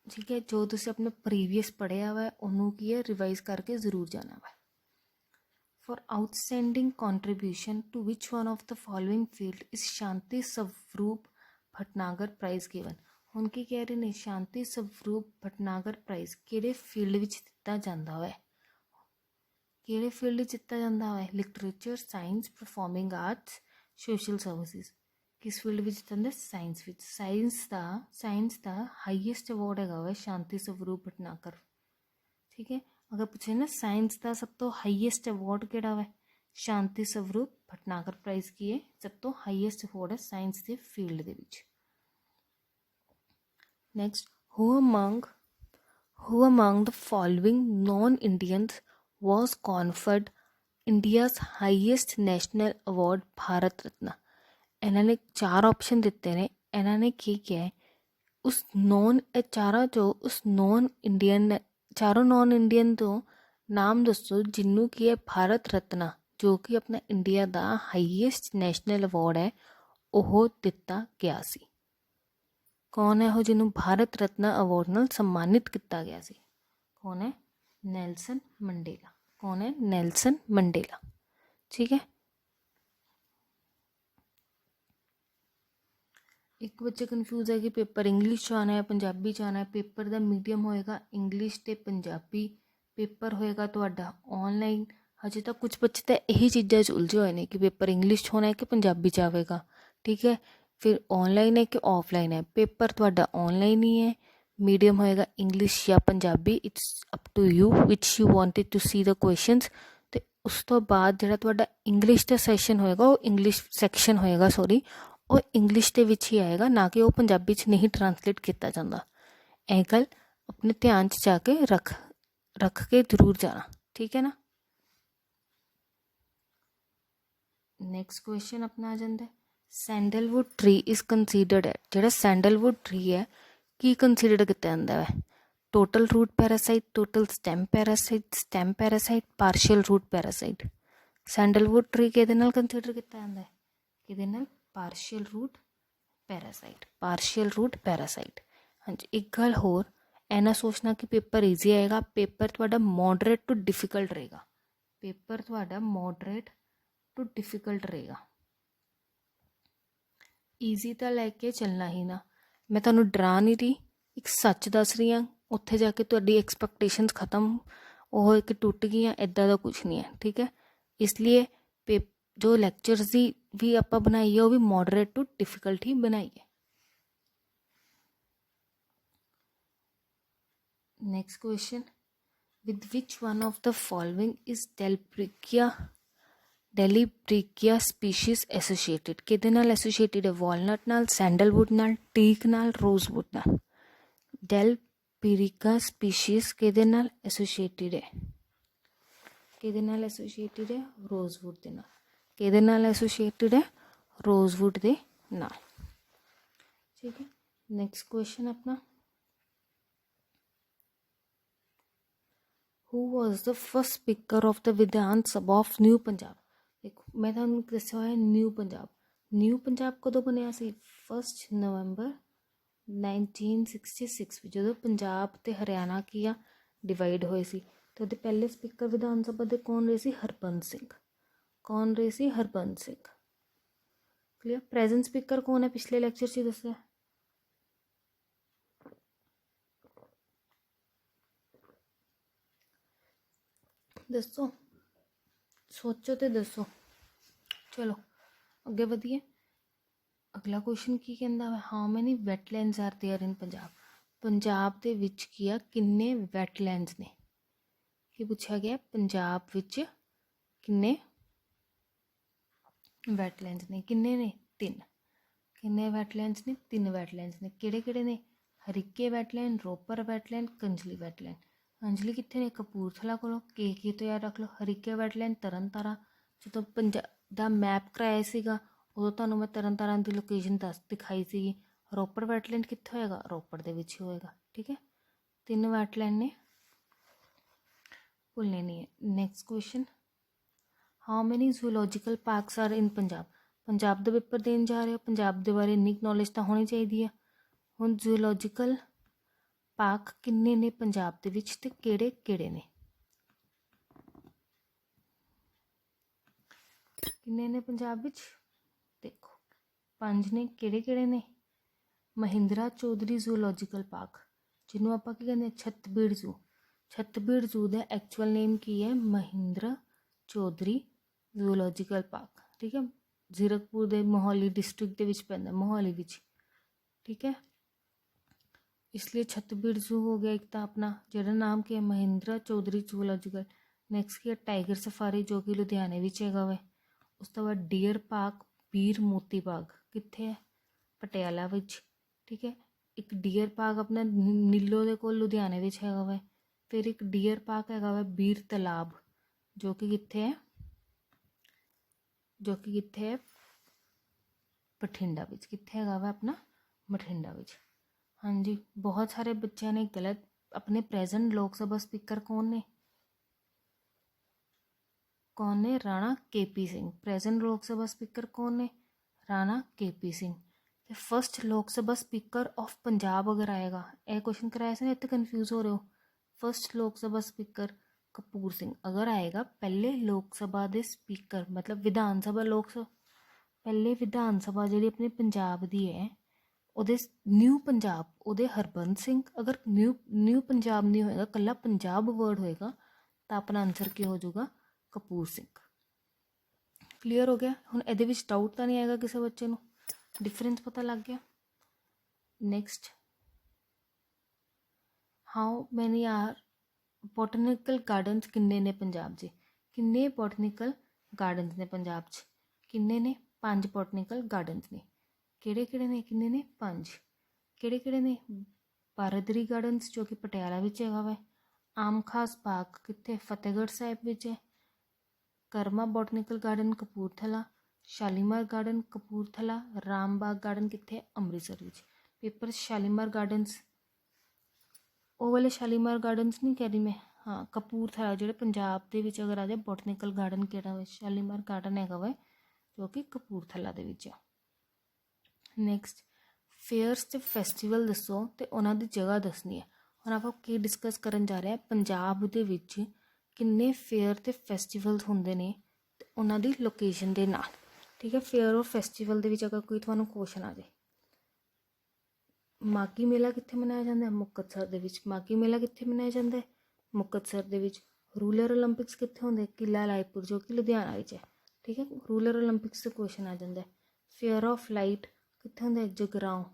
ਠੀਕ ਹੈ, ਜੋ ਤੁਸੀਂ ਆਪਣੇ ਪ੍ਰੀਵੀਅਸ ਪੜ੍ਹਿਆ ਵਾ ਉਹਨੂੰ ਕੀ ਹੈ ਰਿਵਾਈਜ਼ ਕਰਕੇ ਜ਼ਰੂਰ ਜਾਣਾ ਵਾ। For outstanding contribution to which one of the following field is Shanti Swarup Bhatnagar prize given. ਹੁਣ ਕੀ ਕਹਿ ਰਹੇ ਨੇ? ਸ਼ਾਂਤੀ ਸਵਰੂਪ ਭਟਨਾਗਰ ਪ੍ਰਾਈਜ਼ ਕਿਹੜੇ ਫੀਲਡ ਵਿੱਚ ਦਿੱਤਾ ਜਾਂਦਾ ਹੈ? ਕਿਹੜੇ ਫੀਲਡ ਵਿੱਚ ਦਿੱਤਾ ਜਾਂਦਾ ਹੈ? Literature, science, performing arts, social services. ਕਿਸ ਫੀਲਡ ਵਿੱਚ ਦਿੱਤਾ ਜਾਂਦਾ? ਸਾਇੰਸ ਵਿੱਚ। ਸਾਇੰਸ ਦਾ ਹਾਈਐਸਟ ਅਵਾਰਡ ਹੈਗਾ ਵਾ ਸ਼ਾਂਤੀ ਸਵਰੂਪ ਭਟਨਾਗਰ। ਠੀਕ ਹੈ, ਅਗਰ ਪੁੱਛੇ ਨਾ ਸਾਇੰਸ ਦਾ ਸਭ ਤੋਂ ਹਾਈਐਸਟ ਅਵਾਰਡ ਕਿਹੜਾ ਵਾ? ਸ਼ਾਂਤੀ ਸਵਰੂਪ ਭਟਨਾਗਰ ਪ੍ਰਾਈਜ਼ ਕੀ ਹੈ? ਸਭ ਤੋਂ ਹਾਈਐਸਟ ਅਵਾਰਡ ਹੈ ਸਾਇੰਸ ਦੇ ਫੀਲਡ ਦੇ ਵਿੱਚ। Next, who among the following non-Indians was conferred India's highest national award Bharat Ratna. ਇਹਨਾਂ ਨੇ 4 ਆਪਸ਼ਨ ਦਿੱਤੇ ਨੇ। ਇਹਨਾਂ ਨੇ ਕੀ ਕਿਹਾ ਹੈ? ਉਸ ਚਾਰਾਂ ਚੋਂ ਉਸ ਚਾਰੋਂ ਨੌਨ ਇੰਡੀਅਨ ਤੋਂ ਨਾਮ ਦੱਸੋ ਜਿਹਨੂੰ ਕੀ ਹੈ ਭਾਰਤ ਰਤਨਾ, ਜੋ ਕਿ ਆਪਣਾ ਇੰਡੀਆ ਦਾ ਹਾਈਐਸਟ ਨੈਸ਼ਨਲ ਅਵਾਰਡ ਹੈ, ਉਹ ਦਿੱਤਾ ਗਿਆ ਸੀ। ਕੌਣ ਹੈ ਉਹ ਜਿਹਨੂੰ ਭਾਰਤ ਰਤਨਾ ਅਵਾਰਡ ਨਾਲ ਸਨਮਾਨਿਤ ਕੀਤਾ ਗਿਆ ਸੀ? ਕੌਣ ਹੈ? Nelson Mandela. ਕੌਣ ਹੈ? Nelson Mandela. ਠੀਕ ਹੈ, ਇੱਕ ਬੱਚੇ ਕਨਫਿਊਜ਼ ਹੈ ਕਿ ਪੇਪਰ ਇੰਗਲਿਸ਼ 'ਚ ਆਉਣਾ ਹੈ ਪੰਜਾਬੀ 'ਚ ਆਉਣਾ ਹੈ। ਪੇਪਰ ਦਾ ਮੀਡੀਅਮ ਹੋਏਗਾ ਇੰਗਲਿਸ਼ ਅਤੇ ਪੰਜਾਬੀ। ਪੇਪਰ ਹੋਏਗਾ ਤੁਹਾਡਾ ਔਨਲਾਈਨ। ਹਜੇ ਤਾਂ ਕੁਝ ਬੱਚੇ ਤਾਂ ਇਹੀ ਚੀਜ਼ਾਂ 'ਚ ਉਲਝੇ ਹੋਏ ਨੇ ਕਿ ਪੇਪਰ ਇੰਗਲਿਸ਼ 'ਚ ਹੋਣਾ ਹੈ ਕਿ ਪੰਜਾਬੀ 'ਚ ਆਵੇਗਾ। ਠੀਕ ਹੈ, ਫਿਰ ਔਨਲਾਈਨ ਹੈ ਕਿ ਔਫਲਾਈਨ ਹੈ? ਪੇਪਰ ਤੁਹਾਡਾ ਔਨਲਾਈਨ ਹੀ ਹੈ। ਮੀਡੀਅਮ ਹੋਏਗਾ ਇੰਗਲਿਸ਼ ਜਾਂ Punjabi. It's up to you which you wanted to see the questions. ਅਤੇ ਉਸ ਤੋਂ ਬਾਅਦ ਜਿਹੜਾ ਤੁਹਾਡਾ ਇੰਗਲਿਸ਼ ਦਾ ਸੈਸ਼ਨ ਹੋਏਗਾ, ਉਹ ਇੰਗਲਿਸ਼ ਸੈਕਸ਼ਨ ਹੋਏਗਾ ਉਹ ਇੰਗਲਿਸ਼ ਦੇ ਵਿੱਚ ਹੀ ਆਏਗਾ, ਨਾ ਕਿ ਉਹ ਪੰਜਾਬੀ 'ਚ ਨਹੀਂ ਟਰਾਂਸਲੇਟ ਕੀਤਾ ਜਾਂਦਾ। ਇਹ ਗੱਲ ਆਪਣੇ ਧਿਆਨ 'ਚ ਜਾ ਕੇ ਰੱਖ ਕੇ ਜ਼ਰੂਰ ਜਾਣਾ। ਠੀਕ ਹੈ ਨਾ। ਨੈਕਸਟ ਕੁਐਸਚਨ ਆਪਣਾ ਆ ਜਾਂਦਾ, ਸੈਂਡਲਵੁੱਡ ਟਰੀ ਇਜ਼ ਕੰਸੀਡਰਡ ਹੈ। ਜਿਹੜਾ ਸੈਂਡਲਵੁੱਡ ਟਰੀ ਹੈ ਕੀ ਕੰਸੀਡਰ ਕੀਤਾ ਜਾਂਦਾ ਹੈ? Total root parasite, total stem parasite, partial root parasite. Sandalwood tree ਕਿਹਦੇ ਨਾਲ ਕੰਸੀਡਰ ਕੀਤਾ ਜਾਂਦਾ ਹੈ? ਕਿਹਦੇ ਨਾਲ? Partial root parasite. ਹਾਂਜੀ, ਇੱਕ ਗੱਲ ਹੋਰ, ਇਹ ਨਾ ਸੋਚਣਾ ਕਿ ਪੇਪਰ ਈਜ਼ੀ ਆਏਗਾ। ਪੇਪਰ ਤੁਹਾਡਾ ਮੋਡਰੇਟ ਟੂ ਡਿਫਿਕਲਟ ਰਹੇਗਾ। ਈਜ਼ੀ ਤਾਂ ਲੈ ਕੇ ਚੱਲਣਾ ਹੀ ਨਾ। ਮੈਂ ਤੁਹਾਨੂੰ ਡਰਾ ਨਹੀਂ ਰਹੀ, ਇੱਕ ਸੱਚ ਦੱਸ ਰਹੀ ਹਾਂ। ਉੱਥੇ ਜਾ ਕੇ ਤੁਹਾਡੀ ਐਕਸਪੈਕਟੇਸ਼ਨਸ ਖਤਮ ਉਹ ਇੱਕ ਟੁੱਟ ਗਈਆਂ, ਇੱਦਾਂ ਦਾ ਕੁਛ ਨਹੀਂ ਹੈ। ਠੀਕ ਹੈ, ਇਸ ਲਈ ਜੋ ਲੈਕਚਰਸ ਦੀ ਵੀ ਆਪਾਂ ਬਣਾਈ ਹੈ ਉਹ ਵੀ ਮੋਡਰੇਟ ਟੂ ਡਿਫਿਕਲਟ ਹੀ ਬਣਾਈ ਹੈ। Next question, with which one of the following is Dalbergia species associated. ਕਿਹਦੇ ਨਾਲ ਐਸੋਸੀਏਟਿਡ ਹੈ? ਵਾਲਨਟ ਨਾਲ, ਸੈਂਡਲਵੁੱਡ ਨਾਲ, ਟੀਕ ਨਾਲ, ਰੋਜ਼ਵੁੱਡ ਨਾਲ। ਡੈਲਬ੍ਰਿਕੀਆ ਸਪੀਸ਼ੀਜ਼ ਕਿਹਦੇ ਨਾਲ ਐਸੋਸੀਏਟਿਡ ਹੈ? ਰੋਜ਼ਵੁੱਡ ਦੇ ਨਾਲ। ਕਿਹਦੇ ਨਾਲ ਐਸੋਸੀਏਟਿਡ ਹੈ? ਰੋਜ਼ਵੁੱਡ ਦੇ ਨਾਲ। ਠੀਕ ਹੈ, ਨੈਕਸਟ ਕੁਐਸਚਨ ਆਪਣਾ, who was the first speaker of the Vidhan Sabha of new Punjab? ਦੇਖੋ ਮੈਂ ਤੁਹਾਨੂੰ ਦੱਸਿਆ ਹੋਇਆ ਨਿਊ ਪੰਜਾਬ ਕਦੋਂ ਬਣਿਆ ਸੀ? 1 ਨਵੰਬਰ 1966 ਵਿੱਚ, ਜਦੋਂ ਪੰਜਾਬ ਅਤੇ ਹਰਿਆਣਾ ਕੀ ਆ ਡਿਵਾਈਡ ਹੋਏ ਸੀ। ਅਤੇ ਉਹਦੇ ਪਹਿਲੇ ਸਪੀਕਰ ਵਿਧਾਨ ਸਭਾ ਦੇ ਕੌਣ ਰਹੇ ਸੀ? Harbans Singh. Clear. Present speaker ਕੌਣ ਹੈ? ਪਿਛਲੇ ਲੈਕਚਰ 'ਚ ਦੱਸਿਆ। ਦੱਸੋ, ਸੋਚੋ ਤੇ ਦੱਸੋ। ਚਲੋ ਅੱਗੇ ਵਧੀਏ। ਅਗਲਾ ਕੁਐਸਚਨ ਕੀ ਕਹਿੰਦਾ ਵਾ, ਹਾਊ ਮੈਨੀ ਵੈਟਲੈਂਡਸ ਆਰ ਦੇਅਰ ਇਨ ਪੰਜਾਬ। ਪੰਜਾਬ ਦੇ ਵਿੱਚ ਕੀ ਆ, ਕਿੰਨੇ ਵੈਟਲੈਂਡਸ ਨੇ। ਕੀ ਪੁੱਛਿਆ ਗਿਆ, ਪੰਜਾਬ ਵਿੱਚ ਕਿੰਨੇ ਵੈਟਲੈਂਡਸ ਨੇ। ਕਿੰਨੇ ਨੇ, 3। ਕਿੰਨੇ ਵੈਟਲੈਂਡਸ ਨੇ, 3 ਵੈਟਲੈਂਡਸ ਨੇ। ਕਿਹੜੇ ਕਿਹੜੇ ਨੇ, Harike wetland, Ropar wetland, Kanjli wetland. Kanjli ਕਿੱਥੇ ਨੇ, ਕਪੂਰਥਲਾ ਕੋਲੋਂ। ਕੀ ਤੋਂ ਯਾਦ ਰੱਖ ਲਓ, ਹਰੀਕੇ ਵੈਟਲੈਂਡ ਤਰਨ ਤਾਰਨ। ਜਦੋਂ ਪੰਜਾਬ ਦਾ ਮੈਪ ਕਰਾਇਆ ਸੀਗਾ ਉਦੋਂ ਤੁਹਾਨੂੰ ਮੈਂ ਤਰਨ ਤਾਰਨ ਦੀ ਲੋਕੇਸ਼ਨ ਦਿਖਾਈ ਸੀਗੀ। ਰੋਪੜ ਵੈਟਲੈਂਡ ਕਿੱਥੇ ਹੋਏਗਾ, ਰੋਪੜ ਦੇ ਵਿੱਚ ਹੀ ਹੋਏਗਾ। ਠੀਕ ਹੈ, 3 ਵੈਟਲੈਂਡ ਨੇ, ਭੁੱਲਣੇ ਨਹੀਂ ਹੈ। Next question, how many zoological parks are in Punjab. Punjab ਦਾ ਪੇਪਰ ਦੇਣ ਜਾ ਰਹੇ ਹੋ, ਪੰਜਾਬ ਦੇ ਬਾਰੇ ਇੰਨੀ ਨੌਲੇਜ ਤਾਂ ਹੋਣੀ ਚਾਹੀਦੀ ਹੈ। ਹੁਣ ਜ਼ੂਲੋਜੀਕਲ ਪਾਰਕ ਕਿੰਨੇ ਨੇ ਪੰਜਾਬ ਦੇ ਵਿੱਚ ਤੇ ਕਿਹੜੇ ਕਿਹੜੇ ਨੇ। ਕਿੰਨੇ ਨੇ ਪੰਜਾਬ ਵਿੱਚ, ਦੇਖੋ 5 ਨੇ। ਕਿਹੜੇ ਕਿਹੜੇ ਨੇ, ਮਹਿੰਦਰਾ ਚੌਧਰੀ ਜ਼ੂਲੋਜੀਕਲ ਪਾਰਕ, ਜਿਹਨੂੰ ਆਪਾਂ ਕੀ ਕਹਿੰਦੇ, ਛੱਤਬੀੜ ਜ਼ੂ। ਛੱਤਬੀੜ ਜ਼ੂ ਦਾ ਐਕਚੁਅਲ ਨੇਮ ਕੀ ਹੈ, ਮਹਿੰਦਰਾ ਚੌਧਰੀ ਜ਼ੂਲੋਜੀਕਲ ਪਾਰਕ। ਠੀਕ ਹੈ, ਜ਼ੀਰਕਪੁਰ ਦੇ ਮੋਹਾਲੀ ਡਿਸਟ੍ਰਿਕਟ ਦੇ ਵਿੱਚ ਪੈਂਦਾ, ਮੋਹਾਲੀ ਵਿੱਚ। ਠੀਕ ਹੈ, ਇਸ ਲਈ ਛੱਤਬੀੜ ਜ਼ੂ ਹੋ ਗਿਆ ਇੱਕ ਤਾਂ ਆਪਣਾ, ਜਿਹੜਾ ਨਾਮ ਕੀ ਹੈ, ਮਹਿੰਦਰਾ ਚੌਧਰੀ ਜ਼ੂਲੋਜੀਕਲ। ਨੈਕਸਟ ਕੀ ਹੈ, ਟਾਈਗਰ ਸਫਾਰੀ, ਜੋ ਕਿ ਲੁਧਿਆਣੇ ਵਿੱਚ ਹੈਗਾ ਵਾ। ਉਸ ਤੋਂ ਬਾਅਦ ਡੀਅਰ ਪਾਰਕ, ਵੀਰ ਮੋਤੀ ਬਾਗ, ਕਿੱਥੇ ਹੈ, ਪਟਿਆਲਾ ਵਿੱਚ। ਠੀਕ ਹੈ, ਇੱਕ ਡੀਅਰ ਪਾਰਕ ਆਪਣਾ ਨੀਲੋ ਦੇ ਕੋਲ ਲੁਧਿਆਣੇ ਵਿੱਚ ਹੈਗਾ ਵਾ। ਫਿਰ ਇੱਕ ਡੀਅਰ ਪਾਰਕ ਹੈਗਾ ਵਾ ਵੀਰ ਤਲਾਬ, ਜੋ ਕਿ ਕਿੱਥੇ ਹੈ, ਬਠਿੰਡਾ ਵਿੱਚ। ਕਿੱਥੇ ਹੈਗਾ ਵਾ ਆਪਣਾ, ਬਠਿੰਡਾ ਵਿੱਚ। ਹਾਂਜੀ, ਬਹੁਤ ਸਾਰੇ ਬੱਚਿਆਂ ਨੇ ਗਲਤ, ਆਪਣੇ ਪ੍ਰੈਜ਼ੈਂਟ ਲੋਕ ਸਭਾ ਸਪੀਕਰ ਕੌਣ ਨੇ, ਰਾਣਾ KP ਸਿੰਘ। ਪ੍ਰੈਜ਼ੈਂਟ ਲੋਕ ਸਭਾ ਸਪੀਕਰ ਕੌਣ ਨੇ, ਰਾਣਾ KP ਸਿੰਘ। ਤੇ ਫਸਟ ਲੋਕ ਸਭਾ ਸਪੀਕਰ ਆਫ ਪੰਜਾਬ ਅਗਰ ਆਏਗਾ, ਇਹ ਕੁਐਸਚਨ ਕਰਾਇਆ ਸੀ ਨਾ, ਇੱਥੇ ਕਨਫਿਊਜ਼ ਹੋ ਰਹੇ ਹੋ। ਫਸਟ ਲੋਕ ਸਭਾ ਸਪੀਕਰ ਕਪੂਰ ਸਿੰਘ ਅਗਰ ਆਏਗਾ, ਪਹਿਲੇ ਲੋਕ ਸਭਾ ਦੇ ਸਪੀਕਰ, ਮਤਲਬ ਵਿਧਾਨ ਸਭਾ, ਲੋਕ ਸਭਾ, ਪਹਿਲੇ ਵਿਧਾਨ ਸਭਾ ਜਿਹੜੀ ਆਪਣੇ ਪੰਜਾਬ ਦੀ ਹੈ, ਉਹਦੇ ਨਿਊ ਪੰਜਾਬ, ਉਹਦੇ ਹਰਬੰਸ ਸਿੰਘ। ਅਗਰ ਨਿਊ ਪੰਜਾਬ ਨਹੀਂ ਹੋਏਗਾ, ਇਕੱਲਾ ਪੰਜਾਬ ਵਰਡ ਹੋਏਗਾ, ਤਾਂ ਆਪਣਾ ਆਨਸਰ ਕੀ ਹੋ ਜਾਊਗਾ, ਕਪੂਰ ਸਿੰਘ। ਕਲੀਅਰ ਹੋ ਗਿਆ। ਹੁਣ ਇਹਦੇ ਵਿੱਚ ਡਾਊਟ ਤਾਂ ਨਹੀਂ ਆਏਗਾ ਕਿਸੇ ਬੱਚੇ ਨੂੰ, ਡਿਫਰੈਂਸ ਪਤਾ ਲੱਗ ਗਿਆ। Next, how many are botanical gardens, ਕਿੰਨੇ ਨੇ ਪੰਜਾਬ 'ਚ। ਕਿੰਨੇ ਬੋਟੈਨੀਕਲ ਗਾਰਡਨਸ ਨੇ ਪੰਜਾਬ 'ਚ, ਕਿੰਨੇ ਨੇ, 5 ਬੋਟੈਨੀਕਲ ਗਾਰਡਨਸ ਨੇ। ਕਿਹੜੇ ਕਿਹੜੇ ਨੇ, ਕਿੰਨੇ ਨੇ, 5। ਕਿਹੜੇ ਕਿਹੜੇ ਨੇ, ਬਾਰਾਦਰੀ ਗਾਰਡਨਸ, ਜੋ ਕਿ ਪਟਿਆਲਾ ਵਿੱਚ ਹੈਗਾ ਵਾ। ਆਮ ਖਾਸ ਬਾਗ ਕਿੱਥੇ, ਫਤਿਹਗੜ੍ਹ ਸਾਹਿਬ ਵਿੱਚ ਹੈ। Karma botanical garden Kapurthala, Shalimar garden Kapurthala, Rambagh garden ਕਿੱਥੇ, ਅੰਮ੍ਰਿਤਸਰ ਵਿੱਚ। ਪੇਪਰ ਸ਼ਾਲੀਮਾਰ ਗਾਰਡਨਸ, ਉਹ ਵਾਲੇ ਸ਼ਾਲੀਮਾਰ ਗਾਰਡਨਸ ਨਹੀਂ ਕਹਿ ਰਹੀ ਮੈਂ, ਹਾਂ ਕਪੂਰਥਲਾ, ਜਿਹੜੇ ਪੰਜਾਬ ਦੇ ਵਿੱਚ ਅਗਰ ਆ ਜਾਏ, ਬੋਟੈਨੀਕਲ ਗਾਰਡਨ ਕਿਹੜਾ ਵਾ, ਸ਼ਾਲੀਮਾਰ ਗਾਰਡਨ ਹੈਗਾ ਵਾ, ਜੋ ਕਿ ਕਪੂਰਥਲਾ ਦੇ ਵਿੱਚ ਆ। ਨੈਕਸਟ, ਫੇਅਰਸ ਤੇ ਫੈਸਟੀਵਲ ਦੱਸੋ ਤੇ ਉਹਨਾਂ ਦੀ ਜਗ੍ਹਾ ਦੱਸਣੀ ਹੈ। ਹੁਣ ਆਪਾਂ ਕੀ ਡਿਸਕਸ ਕਰਨ ਜਾ ਰਹੇ ਹਾਂ, ਪੰਜਾਬ ਦੇ ਵਿੱਚ ਕਿੰਨੇ ਫੇਅਰ ਤੇ ਫੈਸਟੀਵਲਸ ਹੁੰਦੇ ਨੇ ਤੇ ਉਹਨਾਂ ਦੀ ਲੋਕੇਸ਼ਨ ਦੇ ਨਾਲ। ਠੀਕ ਹੈ, ਫੇਅਰ ਔਰ ਫੈਸਟੀਵਲ ਦੇ ਵਿੱਚ ਅਗਰ ਕੋਈ ਤੁਹਾਨੂੰ ਕੁਐਸਚਨ ਆ ਜਾਏ, ਮਾਘੀ ਮੇਲਾ ਕਿੱਥੇ ਮਨਾਇਆ ਜਾਂਦਾ ਹੈ, ਮੁਕਤਸਰ ਦੇ ਵਿੱਚ। ਮਾਘੀ ਮੇਲਾ ਕਿੱਥੇ ਮਨਾਇਆ ਜਾਂਦਾ ਹੈ, ਮੁਕਤਸਰ ਦੇ ਵਿੱਚ। ਰੂਰਲ ਓਲੰਪਿਕਸ ਕਿੱਥੇ ਹੁੰਦੇ, ਕਿਲ੍ਹਾ ਰਾਏਪੁਰ, ਜੋ ਕਿ ਲੁਧਿਆਣਾ ਵਿੱਚ ਹੈ। ਠੀਕ ਹੈ, ਰੂਰਲ ਓਲੰਪਿਕਸ ਦਾ ਕੁਐਸਚਨ ਆ ਜਾਂਦਾ ਹੈ। ਫੇਅਰ ਆਫ ਲਾਈਟ ਕਿੱਥੇ ਹੁੰਦਾ ਹੈ, ਜਗਰਾਓਂ,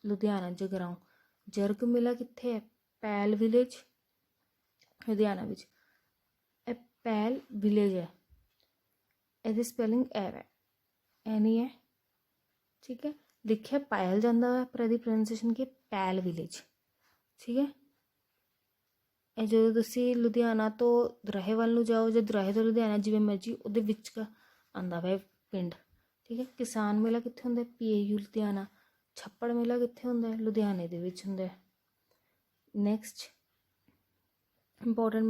ਲੁਧਿਆਣਾ, ਜਗਰਾਓਂ। ਜਰਗ ਮੇਲਾ ਕਿੱਥੇ ਹੈ, ਪੈਲ ਵਿਲੇਜ, ਲੁਧਿਆਣਾ ਵਿੱਚ। ਇਹ ਪੈਲ ਵਿਲੇਜ ਹੈ, ਇਹਦੀ ਸਪੈਲਿੰਗ ਹੈ, ਇਹ ਨਹੀਂ ਹੈ। ਠੀਕ ਹੈ, ਲਿਖਿਆ ਪਾਇਲ ਜਾਂਦਾ ਹੈ, ਪਰ ਇਹਦੀ ਪ੍ਰੋਨਾਂਸੀਏਸ਼ਨ ਕੀ, ਪੈਲ ਵਿਲੇਜ। ਠੀਕ ਹੈ, ਇਹ ਜਦੋਂ ਤੁਸੀਂ ਲੁਧਿਆਣਾ ਤੋਂ ਦਰਾਹੇ ਵੱਲ ਨੂੰ ਜਾਓ, ਜਾਂ ਦਰਾਹੇ ਤੋਂ ਲੁਧਿਆਣਾ, ਜਿਵੇਂ ਮਰਜੀ, ਉਹਦੇ ਵਿੱਚ ਆਉਂਦਾ ਵਾ ਪਿੰਡ। ਠੀਕ ਹੈ, ਕਿਸਾਨ ਮੇਲਾ ਕਿੱਥੇ ਹੁੰਦਾ, PAU ਲੁਧਿਆਣਾ। ਛੱਪੜ ਮੇਲਾ ਕਿੱਥੇ ਹੁੰਦਾ ਹੈ, ਲੁਧਿਆਣੇ ਦੇ ਵਿੱਚ ਹੁੰਦਾ ਹੈ। ਨੈਕਸਟ ਇੰਪੋਰਟੈਂਟ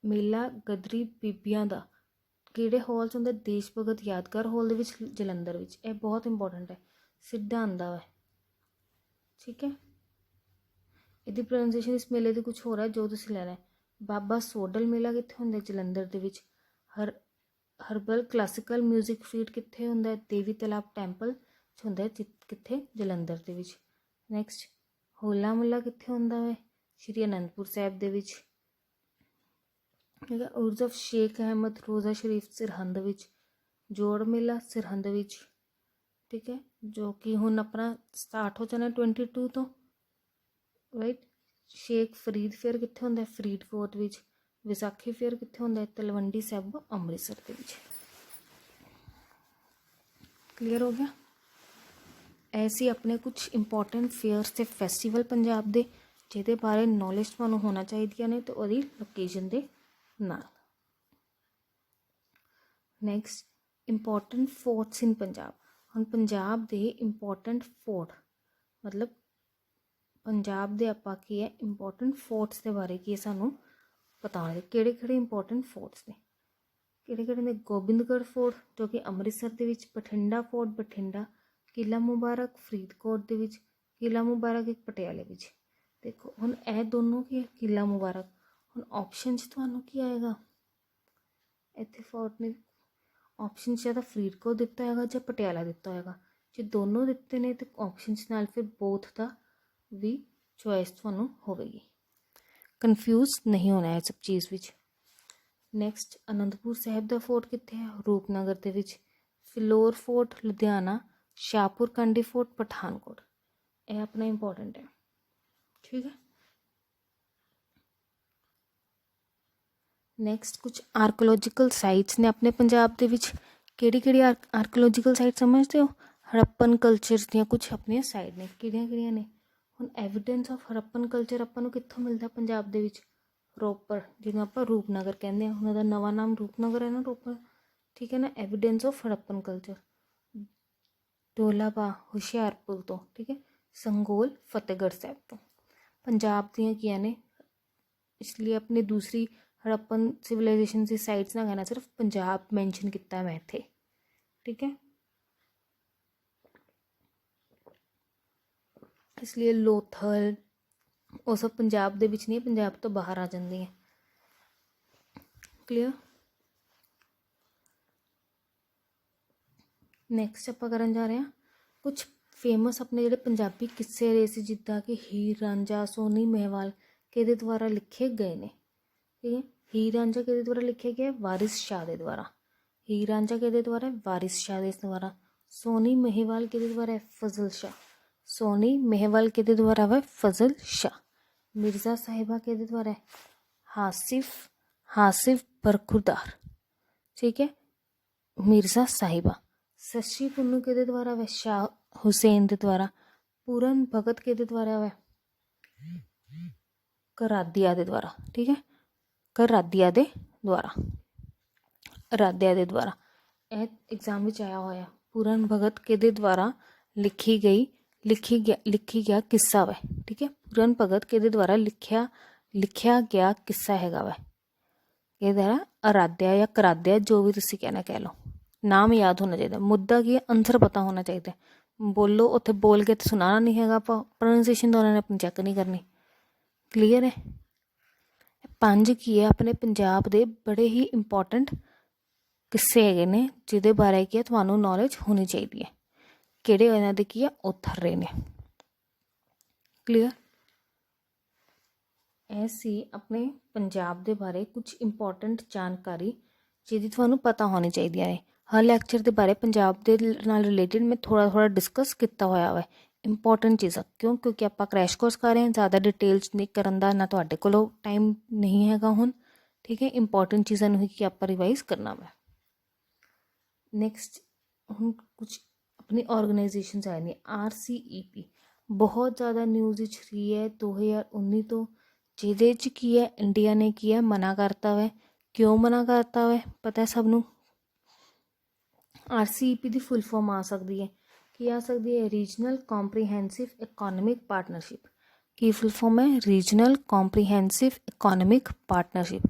ਮੇਲਾ ਗਦਰੀ ਬੀਬੀਆਂ ਦਾ ਕਿਹੜੇ ਹਾਲ 'ਚ ਹੁੰਦਾ, ਦੇਸ਼ ਭਗਤ ਯਾਦਗਾਰ ਹਾਲ ਦੇ ਵਿੱਚ, ਜਲੰਧਰ ਵਿੱਚ। ਇਹ ਬਹੁਤ ਇੰਪੋਰਟੈਂਟ ਹੈ, ਸਿੱਧਾ ਆਉਂਦਾ ਵਾ। ਠੀਕ ਹੈ, ਇਹਦੀ ਪ੍ਰੋਨਾਂਸੀਏਸ਼ਨ ਇਸ ਮੇਲੇ ਦੀ ਕੁਛ ਹੋਰ ਹੈ, ਜੋ ਤੁਸੀਂ ਲੈਣਾ ਹੈ। ਬਾਬਾ ਸੋਡਲ ਮੇਲਾ ਕਿੱਥੇ ਹੁੰਦਾ, ਜਲੰਧਰ ਦੇ ਵਿੱਚ। ਹਰਬਲ ਕਲਾਸੀਕਲ ਮਿਊਜ਼ਿਕ ਫੀਟ ਕਿੱਥੇ ਹੁੰਦਾ, ਦੇਵੀ ਤਲਾਬ ਟੈਂਪਲ 'ਚ ਹੁੰਦਾ, ਕਿੱਥੇ, ਜਲੰਧਰ ਦੇ ਵਿੱਚ। ਨੈਕਸਟ, ਹੋਲਾ ਮਹੱਲਾ ਕਿੱਥੇ ਹੁੰਦਾ ਹੈ, ਸ਼੍ਰੀ ਅਨੰਦਪੁਰ ਸਾਹਿਬ ਦੇ ਵਿੱਚ। ਠੀਕ ਹੈ, ਉਰਸ ਆਫ ਸ਼ੇਖ ਅਹਿਮਦ ਰੋਜ਼ਾ ਸ਼ਰੀਫ, ਸਰਹੰਦ ਵਿੱਚ। ਜੋੜ ਮੇਲਾ ਸਰਹੰਦ ਵਿੱਚ। ठीक है, जो कि हुण अपना स्टार्ट हो जाना 22 तो राइट। शेख फरीद फेयर कित्थे हुंदा है? फरीदकोट विच। विसाखी फेयर कित्थे हुंदा है? तलवंडी साबो अमृतसर दे विच। क्लीयर हो गया? ऐसे अपने कुछ इंपॉर्टेंट फेयर्स ते फैसटीवल पंजाब दे जिहदे बारे नॉलेज तुहानूं होना चाहिए ने ते उहदी लोकेशन दे नाल। नैक्सट इंपॉर्टेंट फोर्ट्स इन पंजाब। हुण पंजाब दे इंपॉर्टेंट फोर्ट मतलब पंजाब दे आपां की है इंपॉर्टेंट फोर्ट्स के बारे की सानू पता होना चाहिए। किहड़े इंपॉर्टेंट फोर्ट्स ने किहड़े ने? गोबिंदगढ़ फोर्ट जो कि अमृतसर दे विच, बठिंडा फोर्ट बठिंडा, किला मुबारक फरीदकोट दे विच, किला मुबारक एक पटियाले विच। देखो हुण ए दोनों की है किला मुबारक। हुण ऑप्शन च तुहानूं की आएगा? इत्थे फोर्ट ने ऑप्शन च या फरीदकोट दिता होगा या पटियाला दिता होगा। जे दोनों दिते ने तो ऑप्शन नाल फिर बोथ का भी चॉइस तुहानूं होवेगी। कन्फ्यूज नहीं होना है सब चीज़ विच। नैक्सट आनंदपुर साहिब दा फोर्ट कित्थे है? रूपनगर दे विच। फिलौर फोर्ट लुधियाना, शाहपुर कंडी फोर्ट पठानकोट। यह अपना इंपॉर्टेंट है, ठीक है। नैक्सट कुछ आर्कोलॉजिकल साइट्स ने अपने पंजाब दे विच। किहड़ी आर्कोलॉजिकल साइट समझते हो? हड़प्पन कल्चर दियां कुछ अपनियां साइट ने। किहड़ियां ने? हुण एविडेंस ऑफ हड़प्पन कल्चर आपां नूं कित्थों मिलदा पंजाब दे विच? रोपड़, जिन्हों आपां रूपनगर कहंदे हां। उन्हां दा नवां नाम रूपनगर है ना, रोपड़, ठीक है ना। Evidence of Harappan culture Dholbaha Hoshiarpur तो, ठीक है। संगोल फतेहगढ़ साहिब तो। पंजाब दियां की ने, इसलिए अपनी दूसरी हड़प्पन सिविलाइजेशन की साइट्स ना कहना, सिर्फ पंजाब मैंशन किया मैं इत्थे, ठीक है। इसलिए लोथल वो सब पंजाब दे विच नहीं, पंजाब तो बाहर आ जाती हैं। क्लीयर? नैक्सट आप करन जा रहे हैं कुछ फेमस अपने ਜਿਹੜੇ पंजाबी किस्से रहे सी, जिद्दां कि हीर रांझा सोनी मेहवाल किहदे द्वारा लिखे गए ने, ठीक है। हीर रांझा किहदे द्वारा लिखे गए? वारिस शाह दे द्वारा। हीर रांझा किहदे द्वारा? वारिस शाह दे द्वारा। सोनी मेहवाल किहदे द्वारा? फजल शाह। सोनी मेहवाल किहदे द्वारा है? फजल शाह। मिर्ज़ा साहिबा किहदे द्वारा है? हासिफ बरखुरदार, ठीक है। मिर्ज़ा साहिबा। सच्ची पुन्नू किहदे द्वारा है? शाह हुसैन दे द्वारा। पूरन भगत किहदे द्वारा है? करादिया दे द्वारा, ठीक है। करादिया दे द्वारा, अराध्या दे द्वारा। यह एग्जाम में आया होया। पूरन भगत किहदे द्वारा लिखी गया किस्सा वै, ठीक है। पूरन भगत किहदे द्वारा लिखिया गया किस्सा हैगा वै, किहदे द्वारा? अराध्या या कराध्या, जो भी तुसीं कहना कह लो। नाम याद होना चाहिए। मुद्दा की है? आंसर पता होना चाहिए। बोलो उत्थे बोल के तो सुनाना नहीं हैगा, प्रोनाउंसिएशन तो उन्होंने अपनी चैक नहीं करनी। क्लीयर है? 5 की है अपने पंजाब दे बड़े ही इंपॉर्टेंट किस्से हैगे ने जिहदे बारे की तुहानूं नॉलेज होनी चाहिए है। किहड़े इन्हां दे की है? ऑथर रहे ने। क्लीयर? ऐसी अपने पंजाब दे बारे कुछ इंपॉर्टेंट जानकारी जिहदी तुहानूं पता होनी चाहिए है। हर लैक्चर के बारे पंजाब दे नाल रिलेटेड मैं थोड़ा डिस्कस किया होया है। इंपॉर्टेंट चीज़ां क्योंकि आप क्रैश कोर्स कर रहे हैं, ज़्यादा डिटेल्स नहीं करन दा ना तुहाडे कोलों टाइम नहीं हैगा हुण, ठीक है। इंपॉर्टेंट चीज़ां ही कि आप रिवाइज करना है। नैक्सट हुण कुछ अपनी ऑर्गेनाइजेशन आई ने। RCEP बहुत ज़्यादा न्यूज़ रही है 2019 तो, जिहदे च की है इंडिया ने की है मना करता है। क्यों मना करता है पता है सबनों? RCEP की फुल फॉर्म आ सकती है कि आ सकती है रीजनल कॉम्प्रीहेंसिव इकोनॉमिक पार्टनरशिप। की फुल फॉर्म है? Regional comprehensive economic partnership.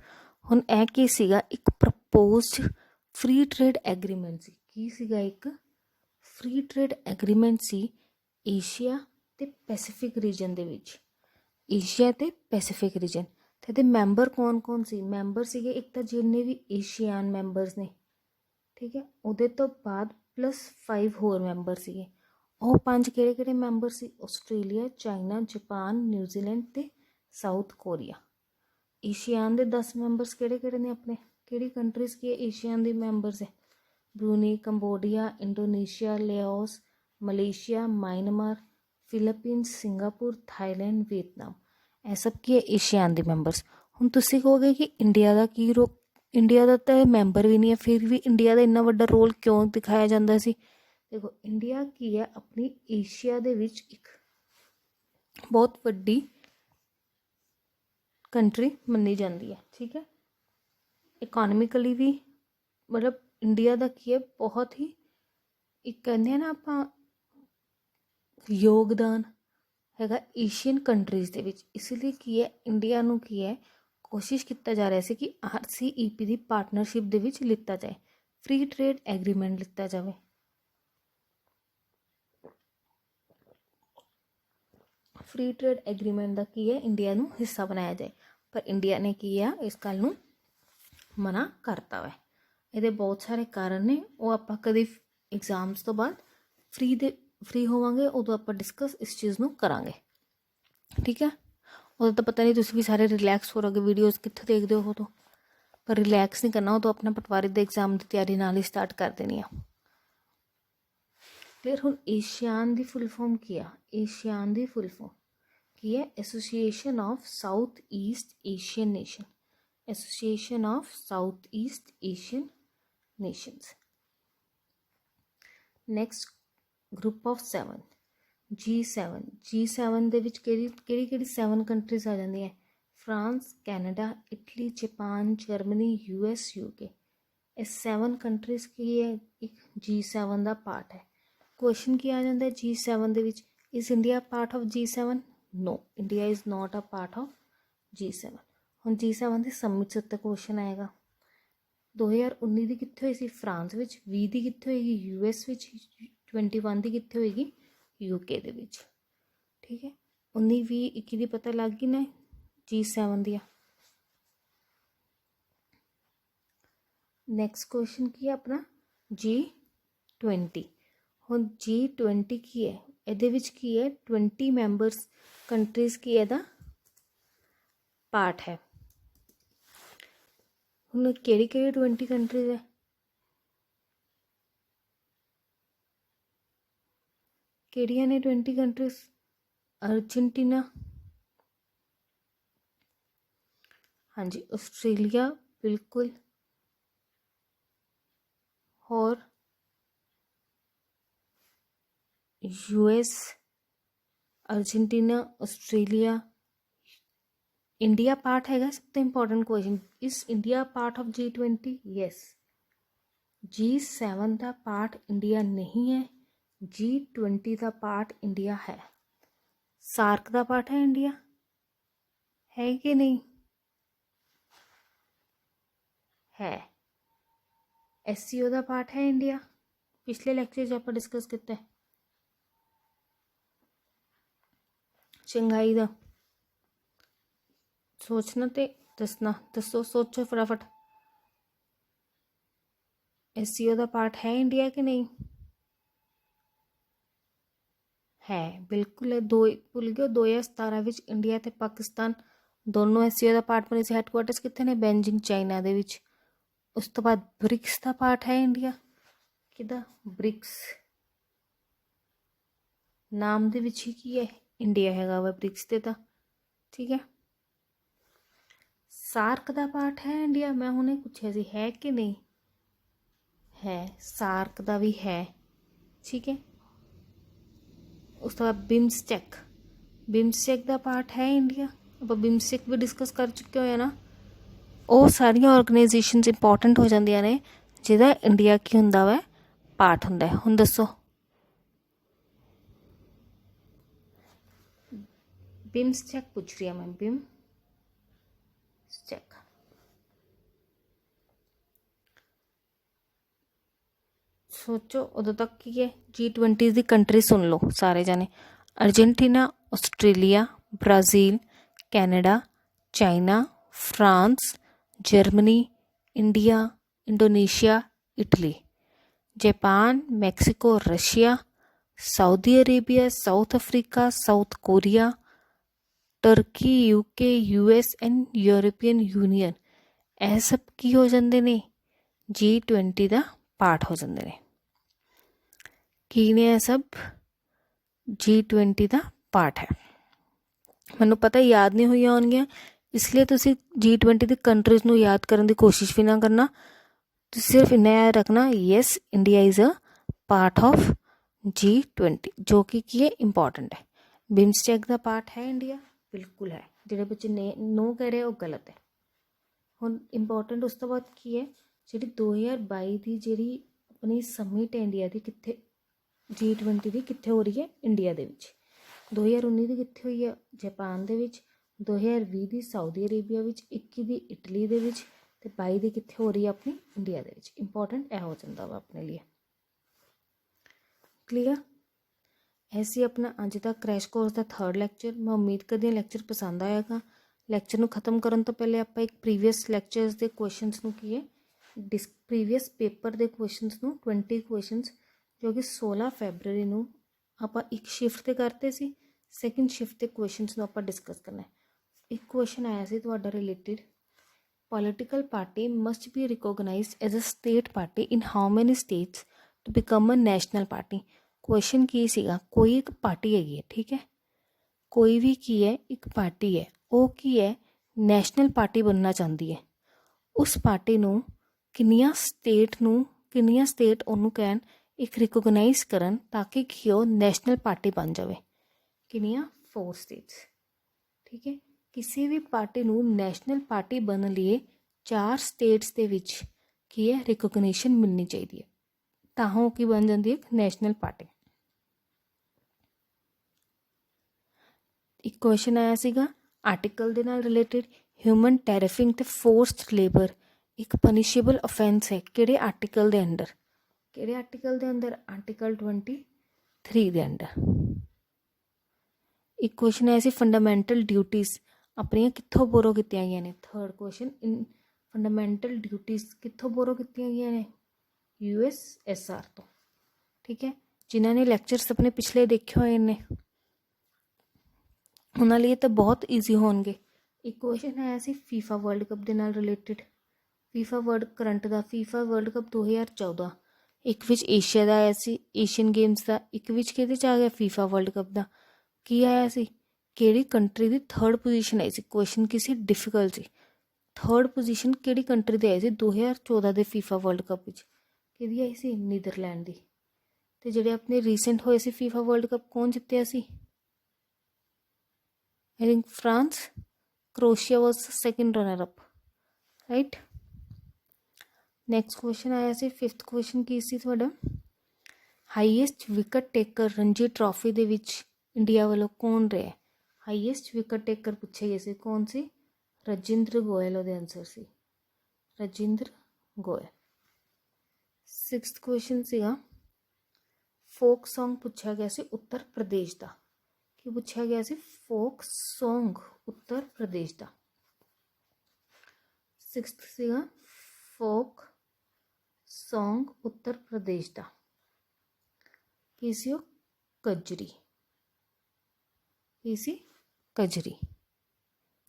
हुण यह की सीगा? एक प्रपोज्ड फ्री ट्रेड एग्रीमेंट सी। की सीगा? एक फ्री ट्रेड एग्रीमेंट सी एशिया ते पैसीफिक रीजन दे विच। एशिया ते पैसीफिक रीजन ते मैंबर कौन सी? मैंबर सीगे एक तो जिन्ने भी एशियान मैंबर्स ने, ठीक है। उहदे तो बाद +5 होर मैंबर सीगे। ਉਹ 5 ਕਿਹੜੇ ਮੈਂਬਰ ਸੀ? ਆਸਟ੍ਰੇਲੀਆ, ਚਾਈਨਾ, ਜਾਪਾਨ, ਨਿਊਜ਼ੀਲੈਂਡ ਤੇ ਸਾਊਥ ਕੋਰੀਆ। ਏਸ਼ੀਆਨ ਦੇ 10 ਮੈਂਬਰਸ ਕਿਹੜੇ ਨੇ ਆਪਣੇ? ਕਿਹੜੀ ਕੰਟਰੀਜ਼ ਕੀ ਏਸ਼ੀਆਨ ਦੇ ਮੈਂਬਰਸ ਹੈ? Brunei, Cambodia, Indonesia, Laos, Malaysia, Myanmar, Philippines, Singapore, Thailand, Vietnam, ਇਹ ਸਭ ਕੀ ਹੈ ਏਸ਼ੀਆਨ ਦੇ ਮੈਂਬਰਸ। ਹੁਣ ਤੁਸੀਂ ਕਹੋਗੇ ਕਿ ਇੰਡੀਆ ਦਾ ਕੀ ਇੰਡੀਆ ਦਾ ਤਾਂ ਮੈਂਬਰ ਵੀ ਨਹੀਂ ਹੈ, ਫਿਰ ਵੀ ਇੰਡੀਆ ਦਾ ਇੰਨਾ ਵੱਡਾ ਰੋਲ ਕਿਉਂ ਦਿਖਾਇਆ ਜਾਂਦਾ ਸੀ? ਦੇਖੋ ਇੰਡੀਆ ਕੀ ਹੈ, ਆਪਣੀ ਏਸ਼ੀਆ ਦੇ ਵਿੱਚ ਇੱਕ ਬਹੁਤ ਵੱਡੀ ਕੰਟਰੀ ਮੰਨੀ ਜਾਂਦੀ ਹੈ, ਠੀਕ ਹੈ। ਇਕੋਨੋਮਿਕਲੀ ਵੀ ਮਤਲਬ ਇੰਡੀਆ ਦਾ ਕੀ ਹੈ, ਬਹੁਤ ਹੀ ਇੱਕ ਕਹਿੰਦੇ ਆ ਨਾ ਆਪਾਂ ਯੋਗਦਾਨ ਹੈਗਾ ਏਸ਼ੀਅਨ ਕੰਟਰੀਜ਼ ਦੇ ਵਿੱਚ। ਇਸ ਲਈ ਕੀ ਹੈ, ਇੰਡੀਆ ਨੂੰ ਕੀ ਹੈ, ਕੋਸ਼ਿਸ਼ ਕੀਤਾ ਜਾ ਰਿਹਾ ਸੀ ਕਿ RCEP ਦੀ ਪਾਰਟਨਰਸ਼ਿਪ ਦੇ ਵਿੱਚ ਲਿੱਤਾ ਜਾਏ, ਫ੍ਰੀ ਟ੍ਰੇਡ ਐਗਰੀਮੈਂਟ ਲਿੱਤਾ ਜਾਵੇ। ਫ੍ਰੀ ਟ੍ਰੇਡ ਐਗਰੀਮੈਂਟ ਦਾ ਕੀ ਹੈ, ਇੰਡੀਆ ਨੂੰ ਹਿੱਸਾ ਬਣਾਇਆ ਜਾਏ, ਪਰ ਇੰਡੀਆ ਨੇ ਕੀ ਆ ਇਸ ਗੱਲ ਨੂੰ ਮਨਾ ਕਰਤਾ ਵੈ। ਇਹਦੇ ਬਹੁਤ ਸਾਰੇ ਕਾਰਨ ਨੇ, ਉਹ ਆਪਾਂ ਕਦੇ ਐਗਜ਼ਾਮਸ ਤੋਂ ਬਾਅਦ ਫ੍ਰੀ ਹੋਵਾਂਗੇ ਉਦੋਂ ਆਪਾਂ ਡਿਸਕਸ ਇਸ ਚੀਜ਼ ਨੂੰ ਕਰਾਂਗੇ, ਠੀਕ ਹੈ। ਉਦੋਂ ਤਾਂ ਪਤਾ ਨਹੀਂ ਤੁਸੀਂ ਵੀ ਸਾਰੇ ਰਿਲੈਕਸ ਹੋ ਰਹੋਗੇ, ਵੀਡੀਓਜ਼ ਕਿੱਥੇ ਦੇਖਦੇ ਹੋ ਉਦੋਂ, ਪਰ ਰਿਲੈਕਸ ਨਹੀਂ ਕਰਨਾ, ਉਦੋਂ ਆਪਣਾ ਪਟਵਾਰੀ ਦੇ ਐਗਜ਼ਾਮ ਦੀ ਤਿਆਰੀ ਨਾਲ ਹੀ ਸਟਾਰਟ ਕਰ ਦੇਣੀ ਆ। ਫਿਰ ਹੁਣ ਏਸ਼ੀਆਨ ਦੀ ਫੁੱਲ ਫਾਰਮ ਕੀ ਆ? ਏਸ਼ੀਆਨ ਦੀ ਫੁੱਲ ਫਾਰਮ ਕੀ ਹੈ? Association of south East Asian nation, association of south East Asian nations. Next group of 7 G7। G7 ਦੇ ਵਿੱਚ ਕਿਹੜੀ 7 ਕੰਟਰੀਜ਼ ਆ ਜਾਂਦੀਆਂ? France, Canada, Italy, Japan, Germany, US, UK। ਇਹ 7 ਕੰਟਰੀਜ਼ ਕੀ ਹੈ, ਇੱਕ G7 ਦਾ ਪਾਰਟ ਹੈ। ਕੁਐਸਚਨ ਕੀ ਆ ਜਾਂਦਾ G7 ਦੇ ਵਿੱਚ? Is India part of G7? No, India is not a part of G7। ਹੁਣ G7 ਦੇ ਸਮਿਟਸ ਉੱਤੇ ਕੁਐਸਚਨ ਆਏਗਾ। 2019 ਦੀ ਕਿੱਥੇ ਹੋਈ ਸੀ? ਫਰਾਂਸ ਵਿੱਚ। 20 ਦੀ ਕਿੱਥੇ ਹੋਏਗੀ? US ਵਿੱਚ। 21 ਦੀ ਕਿੱਥੇ ਹੋਏਗੀ? UK ਦੇ ਵਿੱਚ, ਠੀਕ ਹੈ। 19, 20, 21 ਦੀ ਪਤਾ ਲੱਗ ਗਈ ਨਾ G7 ਦੀਆਂ। ਨੈਕਸਟ ਕੁਐਸਚਨ ਕੀ ਹੈ ਆਪਣਾ? G20। ਹੁਣ G20 ਕੀ ਹੈ? ਇਹਦੇ ਵਿੱਚ ਕੀ ਹੈ? 20 ਮੈਂਬਰਸ ਕੰਟਰੀਜ਼ ਕੀ ਇਹਦਾ ਪਾਰਟ ਹੈ। ਹੁਣ ਕਿਹੜੀ 20 ਕੰਟਰੀਜ਼ ਹੈ? ਕਿਹੜੀਆਂ ਨੇ 20 ਕੰਟਰੀਜ਼? अर्जेंटीना, हाँ जी, ऑस्ट्रेलिया बिल्कुल, और US, Argentina, Australia. India part हैगा? सब तो important question, is India part of G20? Yes. G7 का पार्ट इंडिया नहीं है, G20 का पार्ट इंडिया है। सार्क का पार्ट है इंडिया, है कि नहीं? है। SCO का पार्ट है इंडिया, पिछले लेक्चर च आप डिस्कस किया। शंघाई का सोचना ते दसना, दसो, सोचो फटाफट। SCO का पार्ट है इंडिया कि नहीं? है, बिल्कुल है। 2 भुल गए, 2017 ਵਿੱਚ ਇੰਡੀਆ ਤੇ ਪਾਕਿਸਤਾਨ ਦੋਨੋਂ SCO ਦਾ ਪਾਰਟ ਬਣੇ ਸੀ। ਹੈਡਕੁਆਟਰਸ ਕਿੱਥੇ ਨੇ? ਬੈਂਜਿੰਗ, ਚਾਈਨਾ ਦੇ ਵਿੱਚ। ਉਸ ਤੋਂ ਬਾਅਦ ਬ੍ਰਿਕਸ ਦਾ ਪਾਰਟ ਹੈ ਇੰਡੀਆ। ਕਿਹਦਾ? ਬ੍ਰਿਕਸ ਨਾਮ ਦੇ ਵਿੱਚ ਹੀ ਕੀ ਹੈ? ਇੰਡੀਆ ਹੈਗਾ ਵਾ ਬ੍ਰਿਕਸ ਤੇ ਤਾਂ, ਠੀਕ ਹੈ। ਸਾਰਕ ਦਾ ਪਾਰਟ ਹੈ ਇੰਡੀਆ? ਮੈਂ ਹੁਣੇ ਪੁੱਛਿਆ ਸੀ ਹੈ ਕਿ ਨਹੀਂ? ਹੈ, ਸਾਰਕ ਦਾ ਵੀ ਹੈ, ਠੀਕ ਹੈ। ਉਸ ਤੋਂ ਬਾਅਦ ਬਿਮਸਟੈਕ, ਬਿਮਸਟੈਕ ਦਾ ਪਾਰਟ ਹੈ ਇੰਡੀਆ। ਆਪਾਂ ਬਿਮਸਟੈਕ ਵੀ ਡਿਸਕਸ ਕਰ ਚੁੱਕੇ ਹੋਏ ਨਾ। ਉਹ ਸਾਰੀਆਂ ਆਰਗੇਨਾਈਜੇਸ਼ਨਸ ਇੰਪੋਰਟੈਂਟ ਹੋ ਜਾਂਦੀਆਂ ਨੇ ਜਿਹਦਾ ਇੰਡੀਆ ਕੀ ਹੁੰਦਾ ਵਾ? ਪਾਰਟ ਹੁੰਦਾ ਹੈ। ਹੁਣ ਦੱਸੋ ਬਿਮਸਟੈਕ ਪੁੱਛ ਰਹੀ ਹਾਂ ਮੈਂ, ਬਿਮਸਟੈਕ। सोचो उदों तक की है। G20 की कंट्री सुन लो सारे जाने। Argentina, Australia, Brazil, Canada, China, France, Germany, India, Indonesia, Italy, Japan, Mexico, Russia, Saudi Arabia, south Africa, south Korea, Turkey, UK, US and European union. यह सब की हो जाते हैं G20 का पार्ट हो जाते हैं। ਕੀ ਨੇ ਇਹ ਸਭ G20 ਦਾ ਪਾਰਟ ਹੈ। ਮੈਨੂੰ ਪਤਾ ਯਾਦ ਨਹੀਂ ਹੋਈਆਂ ਹੋਣਗੀਆਂ, ਇਸ ਲਈ ਤੁਸੀਂ G20 ਦੀ ਕੰਟਰੀਜ਼ ਨੂੰ ਯਾਦ ਕਰਨ ਦੀ ਕੋਸ਼ਿਸ਼ ਵੀ ਨਾ ਕਰਨਾ। ਤੁਸੀਂ ਸਿਰਫ ਇੰਨਾ ਯਾਦ ਰੱਖਣਾ, yes India is a part of G20, ਜੋ ਕਿ ਕੀ ਹੈ, ਇੰਪੋਰਟੈਂਟ ਹੈ। ਬਿਮਸਟੈਕ ਦਾ ਪਾਰਟ ਹੈ ਇੰਡੀਆ, ਬਿਲਕੁਲ ਹੈ। ਜਿਹੜੇ ਬੱਚੇ ਨੇ ਨੋ ਕਹਿ ਰਹੇ ਉਹ ਗਲਤ ਹੈ। ਹੁਣ ਇੰਪੋਰਟੈਂਟ ਉਸ ਤੋਂ ਬਾਅਦ ਕੀ ਹੈ, ਜਿਹੜੀ 2022 ਦੀ ਜਿਹੜੀ ਆਪਣੀ ਸਮਿਟ ਹੈ ਇੰਡੀਆ ਦੀ, ਕਿੱਥੇ G20 ਦੀ ਕਿੱਥੇ ਹੋ ਰਹੀ ਹੈ, ਇੰਡੀਆ ਦੇ ਵਿੱਚ। 2019 ਦੀ ਕਿੱਥੇ ਹੋਈ ਹੈ, ਜਾਪਾਨ ਦੇ ਵਿੱਚ। 2020 ਦੀ ਸਾਊਦੀ ਅਰੇਬੀਆ ਵਿੱਚ। 21 ਦੀ ਇਟਲੀ ਦੇ ਵਿੱਚ। ਅਤੇ 22 ਦੀ ਕਿੱਥੇ ਹੋ ਰਹੀ ਹੈ, ਆਪਣੀ ਇੰਡੀਆ ਦੇ ਵਿੱਚ। ਇੰਪੋਰਟੈਂਟ ਇਹ ਹੋ ਜਾਂਦਾ ਵਾ ਆਪਣੇ ਲਈ। ਕਲੀਅਰ। ਇਹ ਸੀ ਆਪਣਾ ਅੱਜ ਦਾ ਕ੍ਰੈਸ਼ ਕੋਰਸ ਦਾ 3rd ਲੈਕਚਰ। ਮੈਂ ਉਮੀਦ ਕਰਦੀ ਹਾਂ ਲੈਕਚਰ ਪਸੰਦ ਆਏਗਾ। ਲੈਕਚਰ ਨੂੰ ਖ਼ਤਮ ਕਰਨ ਤੋਂ ਪਹਿਲੇ ਆਪਾਂ ਇੱਕ ਪ੍ਰੀਵੀਅਸ ਲੈਕਚਰਸ ਦੇ ਕੁਐਸਚਨਸ ਨੂੰ ਕੀ ਹੈ, ਪ੍ਰੀਵੀਅਸ ਪੇਪਰ ਦੇ ਕੁਐਸਚਨਸ ਨੂੰ 20 ਕੁਐਸਚਨਸ ਜੋ ਕਿ 16 ਫੈਬਰਰੀ ਨੂੰ ਆਪਾਂ ਇੱਕ ਸ਼ਿਫਟ 'ਤੇ ਕਰਤੇ ਸੀ, ਸੈਕਿੰਡ ਸ਼ਿਫਟ 'ਤੇ ਕੁਐਸਚਨਸ ਨੂੰ ਆਪਾਂ ਡਿਸਕਸ ਕਰਨਾ। ਇੱਕ ਕੁਐਸਚਨ ਆਇਆ ਸੀ ਤੁਹਾਡਾ related, political party must be recognised as a state party in how many states to become a national party. Question ਕੀ ਸੀਗਾ, ਕੋਈ ਇੱਕ ਪਾਰਟੀ ਹੈਗੀ ਹੈ, ਠੀਕ ਹੈ, ਕੋਈ ਵੀ ਕੀ ਹੈ, ਇੱਕ ਪਾਰਟੀ ਹੈ, ਉਹ ਕੀ ਹੈ, ਨੈਸ਼ਨਲ ਪਾਰਟੀ ਬਣਨਾ ਚਾਹੁੰਦੀ ਹੈ। ਉਸ ਪਾਰਟੀ ਨੂੰ ਕਿੰਨੀਆਂ ਸਟੇਟ ਉਹਨੂੰ ਕਹਿਣ ਇੱਕ ਰਿਕੋਗਨਾਈਜ਼ ਕਰਨ ਤਾਂ ਕਿ ਕੀ ਉਹ ਨੈਸ਼ਨਲ ਪਾਰਟੀ ਬਣ ਜਾਵੇ। ਕਿੰਨੀਆਂ? 4 ਸਟੇਟਸ, ਠੀਕ ਹੈ। ਕਿਸੇ ਵੀ ਪਾਰਟੀ ਨੂੰ ਨੈਸ਼ਨਲ ਪਾਰਟੀ ਬਣਨ ਲਈ 4 ਸਟੇਟਸ ਦੇ ਵਿੱਚ ਕੀ ਹੈ, ਰਿਕੋਗਨੀਸ਼ਨ ਮਿਲਣੀ ਚਾਹੀਦੀ ਹੈ, ਤਾਂ ਉਹ ਕੀ ਬਣ ਜਾਂਦੀ ਹੈ, ਇੱਕ ਨੈਸ਼ਨਲ ਪਾਰਟੀ। ਇੱਕ ਕੁਐਸਚਨ ਆਇਆ ਸੀਗਾ ਆਰਟੀਕਲ ਦੇ ਨਾਲ ਰਿਲੇਟਿਡ, ਹਿਊਮਨ ਟੈਰਿਫਿੰਗ ਤੇ ਫੋਰਸਡ ਲੇਬਰ ਇੱਕ ਪਨਿਸ਼ੇਬਲ ਅਫੈਂਸ ਹੈ, ਕਿਹੜੇ ਆਰਟੀਕਲ ਦੇ ਅੰਡਰ? ਕਿਹੜੇ ਆਰਟੀਕਲ ਦੇ ਅੰਦਰ? ਆਰਟੀਕਲ 23 ਦੇ ਅੰਡਰ। ਇੱਕ ਕੁਐਸਚਨ ਆਇਆ ਸੀ ਫੰਡਾਮੈਂਟਲ ਡਿਊਟੀਜ਼ ਆਪਣੀਆਂ ਕਿੱਥੋਂ ਬੋਰੋ ਕੀਤੀਆਂ ਗਈਆਂ ਨੇ। 3rd ਕੁਐਸਚਨ, ਇਨ ਫੰਡਾਮੈਂਟਲ ਡਿਊਟੀਜ਼ ਕਿੱਥੋਂ ਬੋਰੋ ਕੀਤੀਆਂ ਗਈਆਂ ਨੇ? USSR ਤੋਂ, ਠੀਕ ਹੈ। ਜਿਨ੍ਹਾਂ ਨੇ ਲੈਕਚਰਸ ਆਪਣੇ ਪਿਛਲੇ ਦੇਖੇ ਹੋਏ ਨੇ ਉਹਨਾਂ ਲਈ ਤਾਂ ਬਹੁਤ ਈਜ਼ੀ ਹੋਣਗੇ। ਇੱਕ ਕੁਐਸਚਨ ਆਇਆ ਸੀ ਫੀਫਾ ਵਰਲਡ ਕੱਪ ਦੇ ਨਾਲ ਰਿਲੇਟਿਡ, ਫੀਫਾ ਵਰਲਡ ਕੱਪ 2014, ਇੱਕ ਵਿੱਚ ਏਸ਼ੀਆ ਦਾ ਆਇਆ ਸੀ, ਏਸ਼ੀਅਨ ਗੇਮਸ ਦਾ, ਇੱਕ ਵਿੱਚ ਕਿਹਦੇ 'ਚ ਆ ਗਿਆ, ਫੀਫਾ ਵਰਲਡ ਕੱਪ ਦਾ। ਕੀ ਆਇਆ ਸੀ, ਕਿਹੜੀ ਕੰਟਰੀ ਦੀ 3rd ਪੋਜੀਸ਼ਨ ਆਈ ਸੀ। ਕੁਐਸਚਨ ਕੀ ਸੀ, ਡਿਫੀਕਲਟ ਸੀ। 3rd ਪੋਜੀਸ਼ਨ ਕਿਹੜੀ ਕੰਟਰੀ ਦੀ ਆਈ ਸੀ 2014 ਦੇ ਫੀਫਾ ਵਰਲਡ ਕੱਪ ਵਿੱਚ? ਕਿਹਦੀ ਆਈ ਸੀ? ਨੀਦਰਲੈਂਡ ਦੀ। ਅਤੇ ਜਿਹੜੇ ਆਪਣੇ ਰੀਸੈਂਟ ਹੋਏ ਸੀ ਫੀਫਾ ਵਰਲਡ ਕੱਪ, ਕੌਣ ਜਿੱਤਿਆ ਸੀ? I think France. Croatia was second runner up, right? Next question ਆਇਆ ਸੀ 5th question ਕੀ ਸੀ ਤੁਹਾਡਾ, highest wicket taker Ranji trophy ਦੇ ਵਿੱਚ ਇੰਡੀਆ ਵੱਲੋਂ ਕੌਣ ਰਿਹਾ? ਹਾਈਐਸਟ ਵਿਕਟ ਟੇਕਰ ਪੁੱਛੇ ਗਏ ਸੀ, ਕੌਣ ਸੀ? ਰਜਿੰਦਰ ਗੋਇਲ ਉਹਦੇ ਆਨਸਰ ਸੀ, ਰਜਿੰਦਰ ਗੋਇਲ। 6th question ਸੀਗਾ ਫੋਕ ਸੌਂਗ ਪੁੱਛਿਆ ਗਿਆ ਸੀ ਉੱਤਰ ਪ੍ਰਦੇਸ਼ ਦਾ। ਕੀ ਪੁੱਛਿਆ ਗਿਆ ਸੀ? ਫੋਕ ਸੌਂਗ ਉੱਤਰ ਪ੍ਰਦੇਸ਼ ਦਾ। 6th ਸੀਗਾ ਫੋਕ ਸੌਂਗ ਉੱਤਰ ਪ੍ਰਦੇਸ਼ ਦਾ। ਕੀ ਸੀ ਉਹ? ਕਜਰੀ। ਕੀ ਸੀ? ਕਜਰੀ।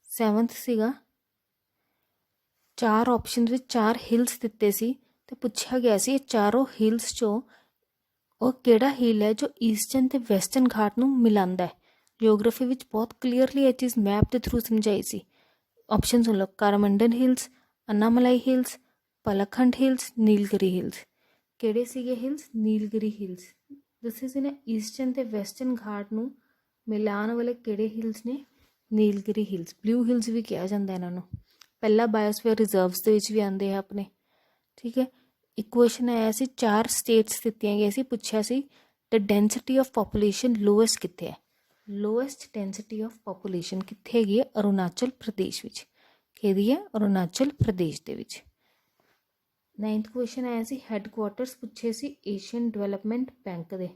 7th ਸੀਗਾ 4 ਆਪਸ਼ਨ ਵਿੱਚ 4 ਹਿਲਸ ਦਿੱਤੇ ਸੀ ਅਤੇ ਪੁੱਛਿਆ ਗਿਆ ਸੀ ਇਹ ਚਾਰੋਂ ਹਿਲਸ 'ਚੋਂ ਉਹ ਕਿਹੜਾ ਹਿਲ ਹੈ ਜੋ ਈਸਟਰਨ ਅਤੇ ਵੈਸਟਰਨ ਘਾਟ ਨੂੰ ਮਿਲਾਉਂਦਾ ਹੈ। ਜਿਓਗ੍ਰਾਫੀ ਵਿੱਚ ਬਹੁਤ ਕਲੀਅਰਲੀ ਇਹ ਚੀਜ਼ ਮੈਪ ਦੇ ਥਰੂ ਸਮਝਾਈ ਸੀ। ਆਪਸ਼ਨ ਸੁਣ ਲਓ, Coromandel hills, Anamalai hills, Palkonda hills, Nilgiri hills. ਕਿਹੜੇ ਸੀਗੇ ਹਿਲਸ? ਨੀਲਗਿਰੀ ਹਿਲਸ। ਦੱਸੇ ਸੀ ਨਾ ਈਸਟਰਨ ਅਤੇ ਵੈਸਟਰਨ ਘਾਟ ਨੂੰ ਮਿਲਾਉਣ ਵਾਲੇ ਕਿਹੜੇ ਹਿਲਸ ਨੇ? ਨੀਲਗਿਰੀ ਹਿਲਸ। ਬਲੂ ਹਿਲਸ ਵੀ ਕਿਹਾ ਜਾਂਦਾ ਇਹਨਾਂ ਨੂੰ। ਪਹਿਲਾਂ ਬਾਇਓਸਫੀਅਰ ਰਿਜ਼ਰਵਸ ਦੇ ਵਿੱਚ ਵੀ ਆਉਂਦੇ ਆ ਆਪਣੇ, ਠੀਕ ਹੈ। ਇੱਕ ਕੁਐਸਚਨ ਆਇਆ ਸੀ 4 ਸਟੇਟਸ ਦਿੱਤੀਆਂ ਗਈਆਂ ਸੀ, ਪੁੱਛਿਆ ਸੀ ਦ ਡੈਂਸਿਟੀ ਆਫ ਪਾਪੂਲੇਸ਼ਨ ਲੋਐਸਟ ਕਿੱਥੇ ਹੈ? ਲੋਐਸਟ ਡੈਂਸਿਟੀ ਆਫ ਪਾਪੂਲੇਸ਼ਨ ਕਿੱਥੇ ਹੈਗੀ ਹੈ? ਅਰੁਣਾਚਲ ਪ੍ਰਦੇਸ਼ ਵਿੱਚ। ਕਿਹਦੀ ਹੈ? ਅਰੁਣਾਚਲ ਪ੍ਰਦੇਸ਼ ਦੇ ਵਿੱਚ। 9th ਕੁਐਸਚਨ ਆਇਆ ਸੀ ਹੈੱਡਕੁਆਟਰਸ ਪੁੱਛੇ ਸੀ ਏਸ਼ੀਅਨ ਡਿਵੈਲਪਮੈਂਟ ਬੈਂਕ ਦੇ,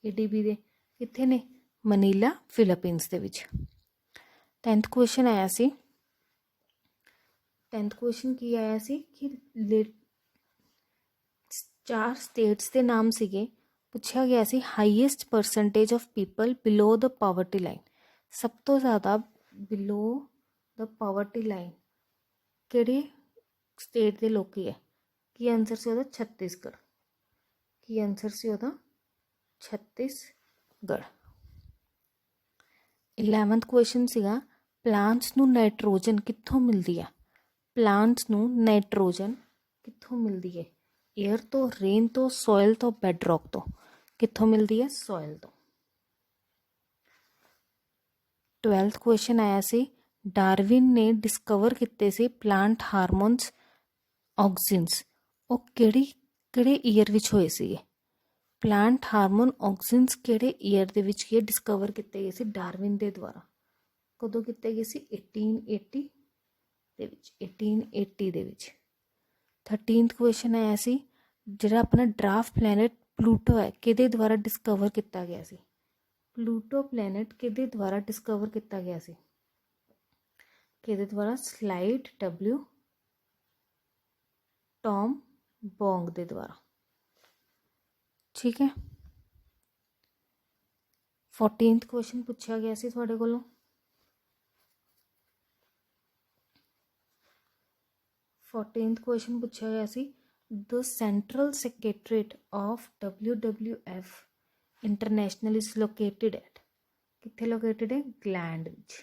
ADB ਦੇ, ਕਿੱਥੇ ਨੇ? ਮਨੀਲਾ, ਫਿਲੀਪੀਨਸ ਦੇ ਵਿੱਚ। 10th ਕੁਐਸਚਨ ਆਇਆ ਸੀ 10th ਕੁਐਸਚਨ ਕੀ ਆਇਆ ਸੀ ਕਿ 4 ਸਟੇਟਸ ਦੇ ਨਾਮ ਸੀਗੇ, ਪੁੱਛਿਆ ਗਿਆ ਸੀ highest percentage of people below the poverty line. ਸਭ ਤੋਂ ਜ਼ਿਆਦਾ ਬਿਲੋ ਦ ਪਾਵਰਟੀ ਲਾਈਨ ਕਿਹੜੇ ਸਟੇਟ ਦੇ ਲੋਕੀ ਹੈ? ਕੀ ਆਨਸਰ ਸੀ ਉਹਦਾ? ਛੱਤੀਸਗੜ੍ਹ। ਕੀ ਆਨਸਰ ਸੀ ਉਹਦਾ? ਛੱਤੀਸਗੜ੍ਹ। 11th ਕੁਐਸਚਨ ਸੀਗਾ ਪਲਾਂਟਸ ਨੂੰ ਨਾਈਟ੍ਰੋਜਨ ਕਿੱਥੋਂ ਮਿਲਦੀ ਆ? ਪਲਾਂਟਸ ਨੂੰ ਨਾਈਟ੍ਰੋਜਨ ਕਿੱਥੋਂ ਮਿਲਦੀ ਹੈ? ਏਅਰ ਤੋਂ, ਰੇਨ ਤੋਂ, ਸੋਇਲ ਤੋਂ, ਬੈਡਰੌਕ ਤੋਂ। ਕਿੱਥੋਂ ਮਿਲਦੀ ਹੈ? ਸੋਇਲ ਤੋਂ। 12th ਕੁਐਸਚਨ ਆਇਆ ਸੀ ਡਾਰਵਿਨ ਨੇ ਡਿਸਕਵਰ ਕੀਤੇ ਸੀ ਪਲਾਂਟ ਹਾਰਮੋਨਸ ਆਕਸਿਨਸ, ਉਹ ਕਿਹੜੇ ਈਅਰ ਵਿੱਚ ਹੋਏ ਸੀਗੇ? ਪਲਾਂਟ ਹਾਰਮੋਨ ਆਕਸਿਨਸ ਕਿਹੜੇ ਈਅਰ ਦੇ ਵਿੱਚ ਕੀ ਡਿਸਕਵਰ ਕੀਤੇ ਗਏ ਸੀ ਡਾਰਵਿਨ ਦੇ ਦੁਆਰਾ? ਕਦੋਂ ਕੀਤੇ ਗਏ ਸੀ? 1880 ਦੇ ਵਿੱਚ। 1880 ਦੇ ਵਿੱਚ। 13th ਕੁਐਸਚਨ ਆਇਆ ਸੀ ਜਿਹੜਾ ਆਪਣਾ ਡਰਾਫਟ ਪਲੈਨਟ ਪਲੂਟੋ ਹੈ ਕਿਹਦੇ ਦੁਆਰਾ ਡਿਸਕਵਰ ਕੀਤਾ ਗਿਆ ਸੀ? ਪਲੂਟੋ ਪਲੈਨਟ ਕਿਹਦੇ ਦੁਆਰਾ ਡਿਸਕਵਰ ਕੀਤਾ ਗਿਆ ਸੀ? ਕਿਹਦੇ ਦੁਆਰਾ? ਸਲਾਈਡ W ਟੌਮ ਬੋਂਗ ਦੇ ਦੁਆਰਾ। ਠੀਕ ਹੈ। 14th ਕੁਐਸਚਨ ਪੁੱਛਿਆ ਗਿਆ ਸੀ ਤੁਹਾਡੇ ਕੋਲੋਂ। ਕੁਐਸਚਨ ਪੁੱਛਿਆ ਗਿਆ ਸੀ the central secretariat of WWF international is located at. ਕਿੱਥੇ ਲੋਕੇਟਡ ਹੈ? ਇੰਗਲੈਂਡ ਵਿੱਚ।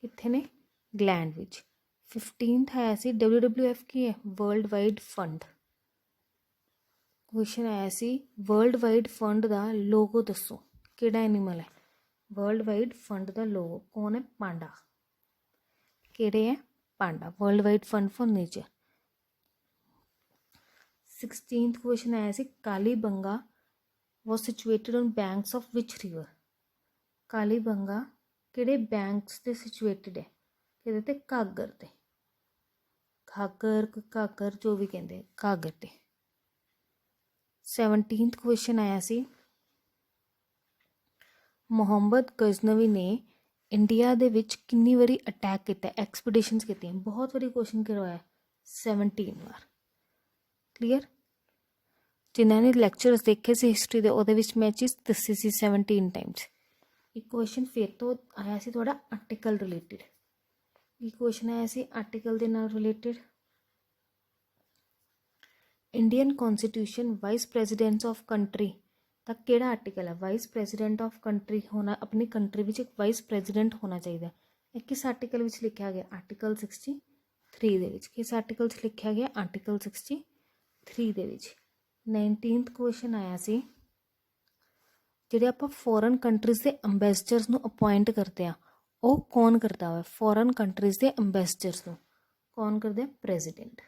ਕਿੱਥੇ ਨੇ? ਇੰਗਲੈਂਡ ਵਿੱਚ। 15th ਆਇਆ ਸੀ WWF ਕੀ ਹੈ? World wide fund. ਕੁਐਸਚਨ ਆਇਆ ਸੀ ਵਰਲਡ ਵਾਈਡ ਫੰਡ ਦਾ ਲੋਗੋ ਦੱਸੋ, ਕਿਹੜਾ ਐਨੀਮਲ ਹੈ? ਵਰਲਡ ਵਾਈਡ ਫੰਡ ਦਾ ਲੋਗੋ ਕੌਣ ਹੈ? ਪਾਂਡਾ। ਕਿਹੜੇ ਹੈ? Panda. World wide fund for nature. 16th question ਆਇਆ ਸੀ Kalibangan was situated on banks of which river. Kalibangan ਕਿਹੜੇ ਬੈਂਕਸ ਤੇ ਸਿਚੁਏਟਡ ਹੈ? ਕਿਹਦੇ ਤੇ? ਘਾਗਰ ਤੇ। ਘਾਗਰ ਜੋ ਵੀ ਕਹਿੰਦੇ, ਘਾਗਰ ਤੇ। 17th ਕੁਐਸਚਨ ਆਇਆ ਸੀ ਮੁਹੰਮਦ ਗਜ਼ਨਵੀ ਨੇ ਇੰਡੀਆ ਦੇ ਵਿੱਚ ਕਿੰਨੀ ਵਾਰੀ ਅਟੈਕ ਕੀਤਾ? ਐਕਸਪੀਡੀਸ਼ਨਸ ਕੀਤੀਆਂ। ਬਹੁਤ ਵਾਰੀ ਕੁਐਸਚਨ ਕਰਵਾਇਆ, 17 ਵਾਰ। ਕਲੀਅਰ? ਜਿਨ੍ਹਾਂ ਨੇ ਲੈਕਚਰਸ ਦੇਖੇ ਸੀ ਹਿਸਟਰੀ ਦੇ ਉਹਦੇ ਵਿੱਚ ਮੈਂ ਚੀਜ਼ ਦੱਸੀ ਸੀ 17 ਟਾਈਮਸ। ਇੱਕ ਕੁਐਸਚਨ ਫਿਰ ਤੋਂ ਆਇਆ ਸੀ ਤੁਹਾਡਾ ਆਰਟੀਕਲ ਰਿਲੇਟਿਡ। ਇੱਕ ਕੁਐਸਚਨ ਆਇਆ ਸੀ ਆਰਟੀਕਲ ਦੇ ਨਾਲ related. Indian constitution vice presidents of country ਦਾ ਕਿਹੜਾ ਆਰਟੀਕਲ ਹੈ? ਵਾਈਸ ਪ੍ਰੈਜ਼ੀਡੈਂਟ ਆਫ ਕੰਟਰੀ ਹੋਣਾ, ਆਪਣੀ ਕੰਟਰੀ ਵਿੱਚ ਇੱਕ ਵਾਈਸ ਪ੍ਰੈਜ਼ੀਡੈਂਟ ਹੋਣਾ ਚਾਹੀਦਾ। ਇਹ ਕਿਸ ਆਰਟੀਕਲ ਵਿੱਚ ਲਿਖਿਆ ਗਿਆ? ਆਰਟੀਕਲ 63 ਦੇ ਵਿੱਚ। ਕਿਸ ਆਰਟੀਕਲ 'ਚ ਲਿਖਿਆ ਗਿਆ? ਆਰਟੀਕਲ 63 ਦੇ ਵਿੱਚ। 19th ਕੁਐਸਚਨ ਆਇਆ ਸੀ ਜਿਹੜੇ ਆਪਾਂ ਫੋਰਨ ਕੰਟਰੀਜ਼ ਦੇ ਅੰਬੈਸਡਰਸ ਨੂੰ ਅਪੁਆਇੰਟ ਕਰਦੇ ਆ ਉਹ ਕੌਣ ਕਰਦਾ ਵਾ? ਫੋਰਨ ਕੰਟਰੀਜ਼ ਦੇ ਅੰਬੈਸਡਰਸ ਨੂੰ ਕੌਣ ਕਰਦੇ? ਪ੍ਰੈਜ਼ੀਡੈਂਟ।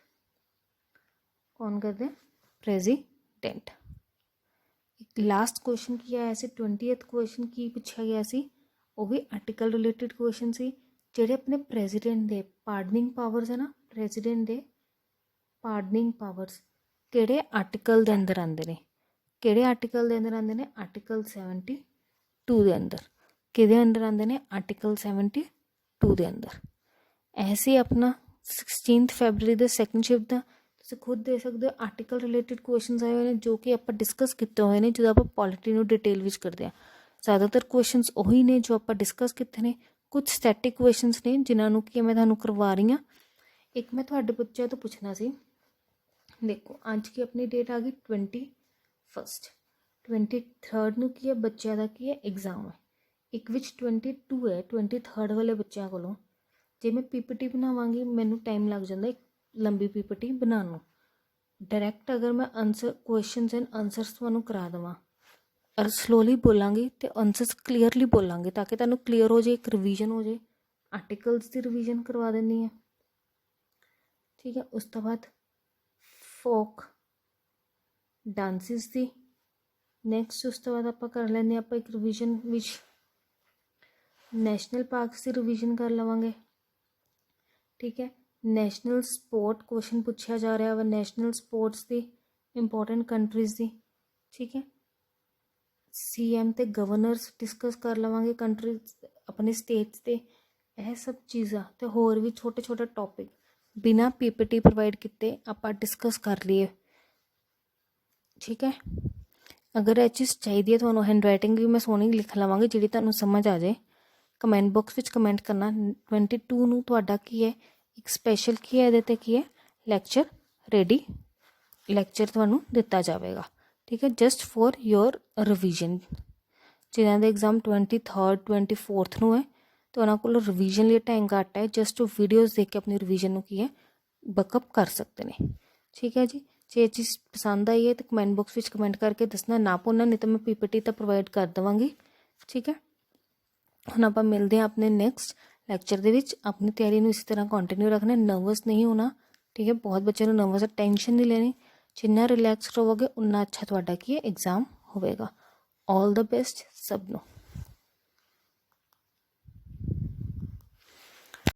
ਕੌਣ ਕਰਦੇ? ਪ੍ਰੈਜ਼ੀਡੈਂਟ। ਇੱਕ ਲਾਸਟ ਕੁਐਸਚਨ ਕੀ ਆਇਆ ਸੀ 20th ਕੁਐਸਚਨ ਕੀ ਪੁੱਛਿਆ ਗਿਆ ਸੀ? ਉਹ ਵੀ ਆਰਟੀਕਲ ਰਿਲੇਟਿਡ ਕੁਐਸਚਨ ਸੀ। ਜਿਹੜੇ ਆਪਣੇ ਪ੍ਰੈਜ਼ੀਡੈਂਟ ਦੇ ਪਾਰਡਨਿੰਗ ਪਾਵਰਸ ਹੈ ਨਾ, ਪ੍ਰੈਜ਼ੀਡੈਂਟ ਦੇ ਪਾਰਡਨਿੰਗ ਪਾਵਰਸ ਕਿਹੜੇ ਆਰਟੀਕਲ ਦੇ ਅੰਦਰ ਆਉਂਦੇ ਨੇ? ਕਿਹੜੇ ਆਰਟੀਕਲ ਦੇ ਅੰਦਰ ਆਉਂਦੇ ਨੇ? ਆਰਟੀਕਲ 72 ਦੇ ਅੰਦਰ। ਕਿਹਦੇ ਅੰਦਰ ਆਉਂਦੇ ਨੇ? ਆਰਟੀਕਲ 72 ਦੇ ਅੰਦਰ। ਐਸੇ ਆਪਣਾ 16 ਫੈਬਰਰੀ ਦੇ ਸੈਕੰਡ ਸ਼ਿਫਟ ਦਾ ਤੁਸੀਂ ਖੁਦ ਦੇ ਸਕਦੇ ਹੋ ਆਰਟੀਕਲ ਰਿਲੇਟਿਡ ਕੁਐਸਚਨਸ ਆਏ ਹੋਏ ਨੇ ਜੋ ਕਿ ਆਪਾਂ ਡਿਸਕਸ ਕੀਤੇ ਹੋਏ ਨੇ ਜਦੋਂ ਆਪਾਂ ਪੋਲਿਟੀ ਨੂੰ ਡਿਟੇਲ ਵਿੱਚ ਕਰਦੇ ਹਾਂ। ਜ਼ਿਆਦਾਤਰ ਕੁਐਸਚਨਸ ਉਹੀ ਨੇ ਜੋ ਆਪਾਂ ਡਿਸਕਸ ਕੀਤੇ ਨੇ। ਕੁਝ ਸਟੈਟਿਕ ਕੁਐਸਚਨਸ ਨੇ ਜਿਨ੍ਹਾਂ ਨੂੰ ਕਿ ਮੈਂ ਤੁਹਾਨੂੰ ਕਰਵਾ ਰਹੀ ਹਾਂ। ਇੱਕ ਮੈਂ ਤੁਹਾਡੇ ਬੱਚਿਆਂ ਤੋਂ ਪੁੱਛਣਾ ਸੀ, ਦੇਖੋ ਅੱਜ ਕੀ ਆਪਣੀ ਡੇਟ ਆ ਗਈ 21। 23 ਨੂੰ ਕੀ ਹੈ? ਬੱਚਿਆਂ ਦਾ ਕੀ ਹੈ? ਐਗਜ਼ਾਮ ਹੈ। ਇੱਕ ਵਿੱਚ 22 ਹੈ, 23 ਵਾਲੇ ਬੱਚਿਆਂ ਕੋਲੋਂ ਜੇ ਮੈਂ PPT ਬਣਾਵਾਂਗੀ ਮੈਨੂੰ ਟਾਈਮ ਲੱਗ ਜਾਂਦਾ ਇੱਕ ਲੰਬੀ PPT ਬਣਾਉਣ ਨੂੰ। ਡਾਇਰੈਕਟ ਅਗਰ ਮੈਂ ਆਨਸਰ ਕੁਐਸਚਨਸ ਐਂਡ ਆਨਸਰਸ ਤੁਹਾਨੂੰ ਕਰਾ ਦੇਵਾਂ ਔਰ ਸਲੋਲੀ ਬੋਲਾਂਗੀ ਅਤੇ ਆਨਸਰਸ ਕਲੀਅਰਲੀ ਬੋਲਾਂਗੇ ਤਾਂ ਕਿ ਤੁਹਾਨੂੰ ਕਲੀਅਰ ਹੋ ਜਾਏ, ਇੱਕ ਰਿਵੀਜ਼ਨ ਹੋ ਜਾਏ। ਆਰਟੀਕਲਸ ਦੀ ਰਿਵੀਜ਼ਨ ਕਰਵਾ ਦਿੰਦੀ ਹਾਂ। ਠੀਕ ਹੈ। ਉਸ ਤੋਂ ਬਾਅਦ ਫੋਕ ਡਾਂਸਿਸ ਦੀ ਨੈਕਸਟ। ਉਸ ਤੋਂ ਬਾਅਦ ਆਪਾਂ ਕਰ ਲੈਂਦੇ ਆਪਾਂ ਇੱਕ ਰਿਵੀਜ਼ਨ ਵਿੱਚ ਨੈਸ਼ਨਲ ਪਾਰਕਸ ਦੀ ਰਿਵੀਜ਼ਨ ਕਰ ਲਵਾਂਗੇ। ਠੀਕ ਹੈ। ਨੈਸ਼ਨਲ ਸਪੋਰਟ ਕੁਐਸਚਨ ਪੁੱਛਿਆ ਜਾ ਰਿਹਾ ਵਾ, ਨੈਸ਼ਨਲ ਸਪੋਰਟਸ ਦੀ ਇੰਪੋਰਟੈਂਟ ਕੰਟਰੀਜ਼ ਦੀ। ਠੀਕ ਹੈ। CM ਤੇ ਗਵਰਨਰਸ ਡਿਸਕਸ ਕਰ ਲਵਾਂਗੇ, ਕੰਟਰੀਜ਼ ਆਪਣੇ ਸਟੇਟਸ ਤੇ। ਇਹ ਸਭ ਚੀਜ਼ਾਂ ਤੇ ਹੋਰ ਵੀ ਛੋਟੇ ਛੋਟੇ ਟੌਪਿਕ ਬਿਨਾਂ PPT ਪ੍ਰੋਵਾਈਡ ਕੀਤੇ ਆਪਾਂ ਡਿਸਕਸ ਕਰ ਲਈਏ। ਠੀਕ ਹੈ। ਅਗਰ ਇਹ ਚੀਜ਼ ਚਾਹੀਦੀ ਹੈ ਤੁਹਾਨੂੰ, ਹੈਂਡ ਰਾਈਟਿੰਗ ਵੀ ਮੈਂ ਸੋਹਣੀ ਲਿਖ ਲਵਾਂਗੀ ਜਿਹੜੀ ਤੁਹਾਨੂੰ ਸਮਝ ਆ ਜਾਏ। ਕਮੈਂਟ ਬਾਕਸ ਵਿੱਚ ਕਮੈਂਟ ਕਰਨਾ। 22 ਨੂੰ ਤੁਹਾਡਾ ਕੀ ਹੈ ਇੱਕ ਸਪੈਸ਼ਲ ਕੀ ਹੈ ਇਹਦੇ 'ਤੇ ਕੀ ਹੈ ਲੈਕਚਰ ਰੈਡੀ, ਲੈਕਚਰ ਤੁਹਾਨੂੰ ਦਿੱਤਾ ਜਾਵੇਗਾ। ठीक है, जस्ट फॉर योर रिवीजन। जिन्हों का एग्जाम 23rd 24th ਨੂੰ है तो उन्होंने को रिवीजन लिए टाइम घट है, जस्ट वीडियोज़ देख के अपनी रिवीजन की है बकअप कर सकते हैं। ठीक है जी, जे ये चीज़ पसंद आई है तो कमेंट बॉक्स में कमेंट करके दसना ना भुलना, नहीं तो मैं PPT तो प्रोवाइड कर देवांगी। ठीक है, हम आप मिलते हैं अपने नैक्सट लैक्चर के विच। अपनी तैयारी में इसी तरह कंटिन्यू रखना, नर्वस नहीं होना। ठीक है, बहुत बच्चों को नर्वस है, टेंशन नहीं लेनी, जिन्ना रिलैक्स रहोगे उन्ना अच्छा थोड़ा की एग्जाम होगा। ऑल द बेस्ट सब नूं।